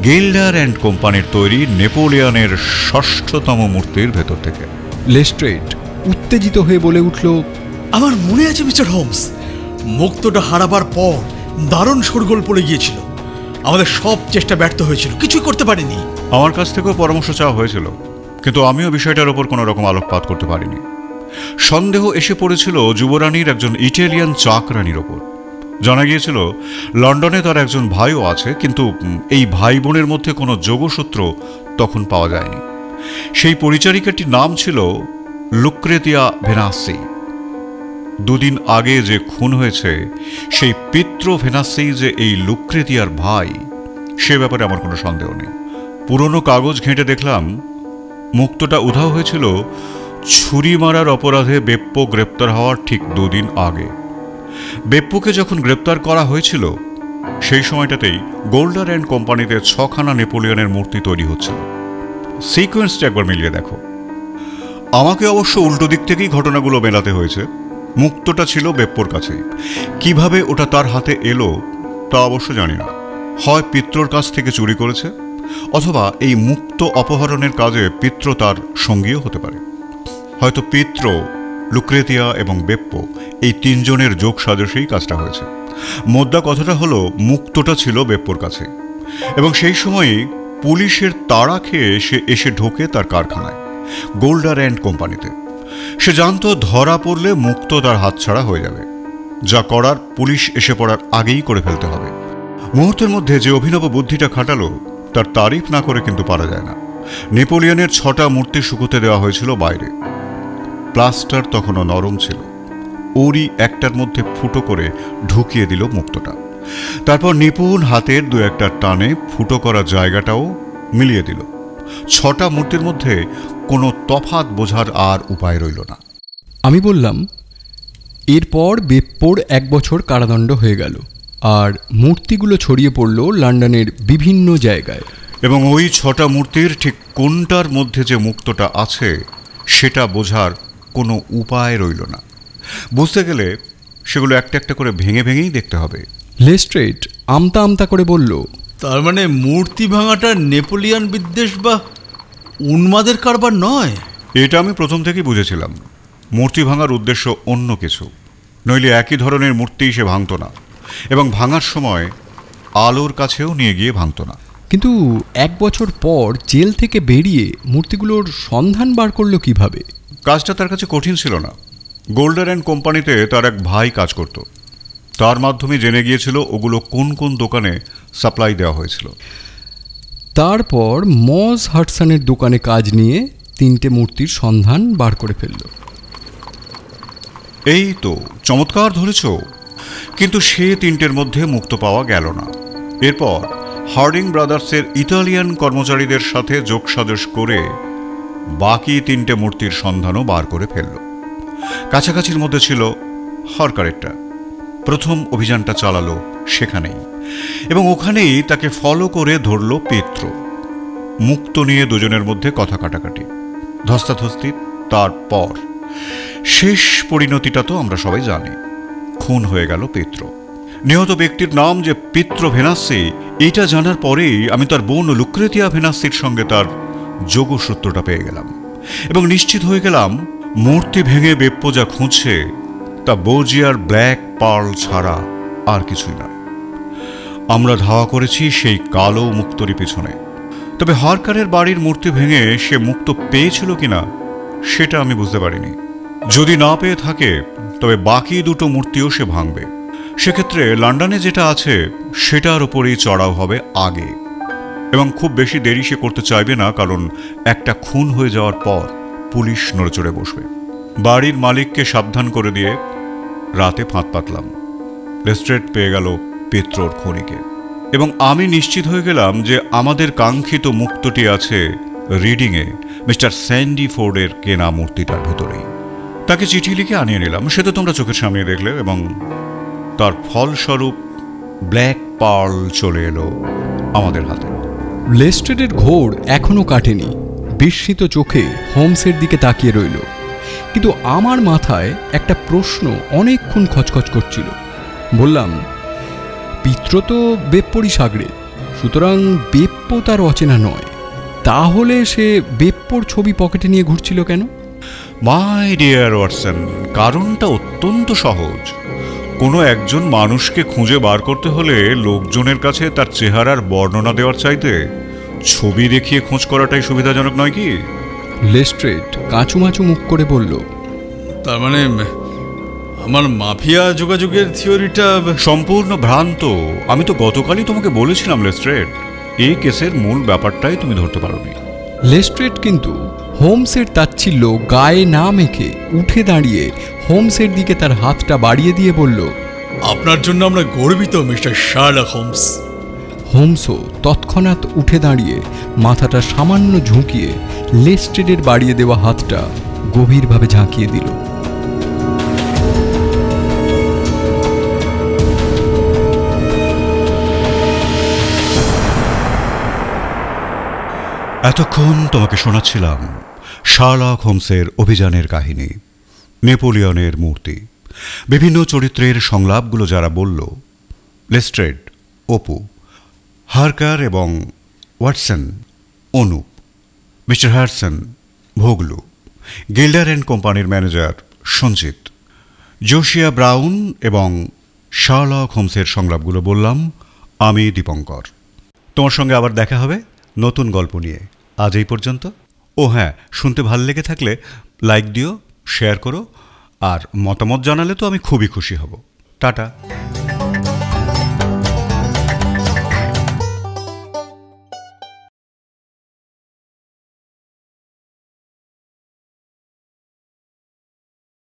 [SPEAKER 4] গিল্ডার অ্যান্ড কোম্পানির তৈরি নেপোলিয়নের ৬ষ্ঠতম মূর্তির ভেতর থেকে।
[SPEAKER 2] লেস্ট্রেড উত্তেজিত হয়ে বলে উঠল,
[SPEAKER 3] আমার মনে আছে মিস্টার হোমস, মুক্তটা হারাবার পর দারুণ শোরগোল পড়ে গিয়েছিল। আমাদের সব চেষ্টা ব্যর্থ হয়েছিল, কিছুই করতে পারিনি।
[SPEAKER 4] আমার কাছ থেকেও পরামর্শ চাওয়া হয়েছিল, কিন্তু আমিও বিষয়টার ওপর কোনো রকম আলোকপাত করতে পারিনি। সন্দেহ এসে পড়েছিল যুবরানীর একজন ইটালিয়ান চাকরানির ওপর। জানা গিয়েছিল লন্ডনে তার একজন ভাইও আছে, কিন্তু এই ভাই বোনের মধ্যে কোনো যোগসূত্র তখন পাওয়া যায়নি। সেই পরিচারিকাটির নাম ছিল লুক্রেতিয়া ভেনাসি। দুদিন আগে যে খুন হয়েছে সেই পিত্র ভেনাসি যে এই লুক্রেতিয়ার ভাই, সে ব্যাপারে আমার কোনো সন্দেহ নেই। পুরনো কাগজ ঘেঁটে দেখলাম মুক্তটা উধাও হয়েছিল ছুরি মারার অপরাধে বেপ্পো গ্রেপ্তার হওয়ার ঠিক 2 দিন আগে। বেপ্পোকে যখন গ্রেপ্তার করা হয়েছিল সেই সময়টাতেই গোল্ডার অ্যান্ড কোম্পানিতে 6খানা নেপোলিয়নের মূর্তি তৈরি হচ্ছিল। সিকোয়েন্সটা একবার মিলিয়ে দেখো। আমাকে অবশ্য উল্টো দিক থেকেই ঘটনাগুলো মেলাতে হয়েছে। মুক্তটা ছিল বেপ্পোর কাছেই। কিভাবে ওটা তার হাতে এলো তা অবশ্য জানি না। হয় পিত্রর কাছ থেকে চুরি করেছে, অথবা এই মুক্ত অপহরণের কাজে পিত্র তার সঙ্গীও হতে পারে। হয়তো পিত্র, লুক্রেতিয়া এবং বেপ্পো এই 3 জনের যোগ সাজসেই কাজটা হয়েছে। মোদ্দা কথাটা হলো মুক্তটা ছিল বেপ্পোর কাছে, এবং সেই সময়ই পুলিশের তাড়া খেয়ে সে এসে ঢোকে তার কারখানায়, গোল্ডার অ্যান্ড কোম্পানিতে। সে জানত ধরা পড়লে মুক্ত তার হাতছাড়া হয়ে যাবে। যা করার পুলিশ এসে পড়ার আগেই করে ফেলতে হবে। মুহূর্তের মধ্যে যে অভিনব বুদ্ধিটা খাটালো তার তারিফ না করে কিন্তু পারা যায় না। নেপোলিয়নের 6টা মূর্তি শুকোতে দেওয়া হয়েছিল বাইরে। প্লাস্টার তখনও নরম ছিল। ওরই একটার মধ্যে ফুটো করে ঢুকিয়ে দিল মুক্তটা। তারপর নিপুণ হাতের 2-1টা টানে ফুটো করা জায়গাটাও মিলিয়ে দিল। 6টা মূর্তির মধ্যে কোনো তফাৎ বোঝার আর উপায় রইল না।
[SPEAKER 2] আমি বললাম, এরপর বেপ্পোর 1 বছর কারাদণ্ড হয়ে গেল, আর মূর্তিগুলো ছড়িয়ে পড়ল লন্ডনের বিভিন্ন জায়গায়।
[SPEAKER 4] এবং ওই 6টা মূর্তির ঠিক কোনটার মধ্যে যে মুক্তটা আছে সেটা বোঝার কোনো উপায় রইল না। বুঝতে গেলে সেগুলো একটা একটা করে ভেঙে ভেঙেই দেখতে হবে।
[SPEAKER 2] লেস্ট্রেড আমতা আমতা করে বলল,
[SPEAKER 3] তার মানে মূর্তি ভাঙাটা নেপোলিয়ান বিদ্বেষ বা উন্মাদের কারবার নয়?
[SPEAKER 4] এটা আমি প্রথম থেকেই বুঝেছিলাম। মূর্তি ভাঙার উদ্দেশ্য অন্য কিছু, নইলে একই ধরনের মূর্তি সে ভাঙত না। এবং ভাঙার সময় আলোর কাছেও নিয়ে গিয়ে ভাঙত না।
[SPEAKER 2] কিন্তু 1 বছর পর জেল থেকে বেরিয়ে মূর্তিগুলোর সন্ধান বার করলো কিভাবে?
[SPEAKER 4] কাজটা তার কাছে কঠিন ছিল না। গোল্ডার অ্যান্ড কোম্পানিতে তার এক ভাই কাজ করত, তার মাধ্যমে জেনে গিয়েছিল ওগুলো কোন কোন দোকানে সাপ্লাই দেওয়া হয়েছিল।
[SPEAKER 2] তারপর মজ হাটসনের দোকানে কাজ নিয়ে 3টে মূর্তির সন্ধান বার করে ফেলল।
[SPEAKER 4] এই তো চমৎকার ধরেছ। কিন্তু সে 3টের মধ্যে মুক্ত পাওয়া গেল না। এরপর হার্ডিং ব্রাদার্সের ইতালিয়ান কর্মচারীদের সাথে যোগসাজশ করে বাকি 3টে মূর্তির সন্ধানও বার করে ফেলল। কাছাকাছির মধ্যে ছিল হরকারেরটা। প্রথম অভিযানটা চালালো সেখানেই, এবং ওখানেই তাকে ফলো করে ধরল পেত্র। মুক্ত নিয়ে দুজনের মধ্যে কথা কাটাকাটি, ধস্তাধস্তি। তারপর শেষ পরিণতিটা তো আমরা সবাই জানি, খুন হয়ে গেল পেত্র। নিহত ব্যক্তির নাম যে পিত্র ভেনাসি, এটা জানার পরেই আমি তার বোন লুক্রেতিয়া ভেনাসির সঙ্গে তার যোগসূত্রটা পেয়ে গেলাম, এবং নিশ্চিত হয়ে গেলাম মূর্তি ভেঙে বেপ্পো যা খুঁজছে তা বোজিয়ার ব্ল্যাক পার্ল ছাড়া আর কিছুই নয়। আমরা ধাওয়া করেছি সেই কালো মুক্তরি পেছনে। তবে হরকারের বাড়ির মূর্তি ভেঙে সে মুক্ত পেয়েছিল কিনা সেটা আমি বুঝতে পারিনি। যদি না পেয়ে থাকে তবে বাকি 2টো মূর্তিও সে ভাঙবে। সেক্ষেত্রে লন্ডনে যেটা আছে সেটার ওপরেই চড়াও হবে আগে, এবং খুব বেশি দেরি সে করতে চাইবে না, কারণ একটা খুন হয়ে যাওয়ার পর পুলিশ নড়েচড়ে বসবে। বাড়ির মালিককে সাবধান করে দিয়ে রাতে ফাঁদ পাতলাম। লেস্ট্রেড পেয়ে গেল পেত্রর খনিকে, এবং আমি নিশ্চিত হয়ে গেলাম যে আমাদের কাঙ্ক্ষিত মুক্তটি আছে রিডিংয়ে মিস্টার স্যান্ডি ফোর্ডের কেনা মূর্তিটার ভেতরেই। তাকে চিঠি লিখে আনিয়ে নিলাম, সে তো তোমরা চোখের সামনে দেখলে, এবং তার ফলস্বরূপ ব্ল্যাক পার্ল চলে এলো আমাদের হাতে।
[SPEAKER 2] লেস্ট্রেডের ঘোর এখনো কাটেনি। বিস্মিত চোখে হোমসের দিকে তাকিয়ে রইল। কিন্তু আমার মাথায় একটা প্রশ্ন অনেকক্ষণ খচখচ করছিল। বললাম, পিত্র তো বেপ্পরই সাগরে, সুতরাং বেপ্পো তার অচেনা নয়। তাহলে সে বেপ্পোর ছবি পকেটে নিয়ে ঘুরছিল কেন?
[SPEAKER 4] মাই ডিয়ার ওয়াটসন, কারণটা অত্যন্ত সহজ। কোনো একজন মানুষকে খুঁজে বার করতে হলে লোকজনের কাছে তার চেহারার বর্ণনা দেওয়ার চাইতে ছবি দেখিয়ে খোঁজ করাটাই সুবিধাজনক নয় কি?
[SPEAKER 2] লেস্ট্রেড কাঁচুমাচু মুখ করে বলল,
[SPEAKER 3] তার মানে আমার মাফিয়া যোগাযোগের থিওরিটা
[SPEAKER 4] সম্পূর্ণ ভ্রান্ত। আমি তো গতকালই তোমাকে বলেছিলাম লেস্ট্রেড, এই কেসের মূল ব্যাপারটাই তুমি ধরতে পারোনি।
[SPEAKER 2] লেস্ট্রেড কিন্তু হোমসের তাচ্ছিল্য গায়ে না মেখে উঠে দাঁড়িয়ে হোমসের দিকে তার হাতটা বাড়িয়ে দিয়ে বলল,
[SPEAKER 3] আপনার জন্য আমরা গর্বিত মিস্টার শার্লক হোমস।
[SPEAKER 2] হোমসও তৎক্ষণাৎ উঠে দাঁড়িয়ে মাথাটা সামান্য ঝুঁকিয়ে লেস্ট্রেডের বাড়িয়ে দেওয়া হাতটা গভীরভাবে ঝাঁকিয়ে দিল।
[SPEAKER 4] এতক্ষণ তোমাকে শোনাচ্ছিলাম শার্লক হোমসের অভিযানের কাহিনী, নেপোলিয়নের মূর্তি, বিভিন্ন চরিত্রের সংলাপগুলো যারা বলল, লেস্ট্রেড, অপু, হারকার এবং Watson, Anup, mister Harrison, Bhoglu, Gilder and কোম্পানির ম্যানেজার সঞ্জিত, জোশিয়া ব্রাউন এবং শার্লক হোমসের সংলাপগুলো বললাম আমি দীপঙ্কর। তোমার সঙ্গে আবার দেখা হবে নতুন গল্প নিয়ে। আজ এই পর্যন্ত। ও হ্যাঁ, শুনতে ভালো লেগে থাকলে লাইক দিও, শেয়ার করো, আর মতামত জানালে তো আমি খুবই খুশি হব। টাটা।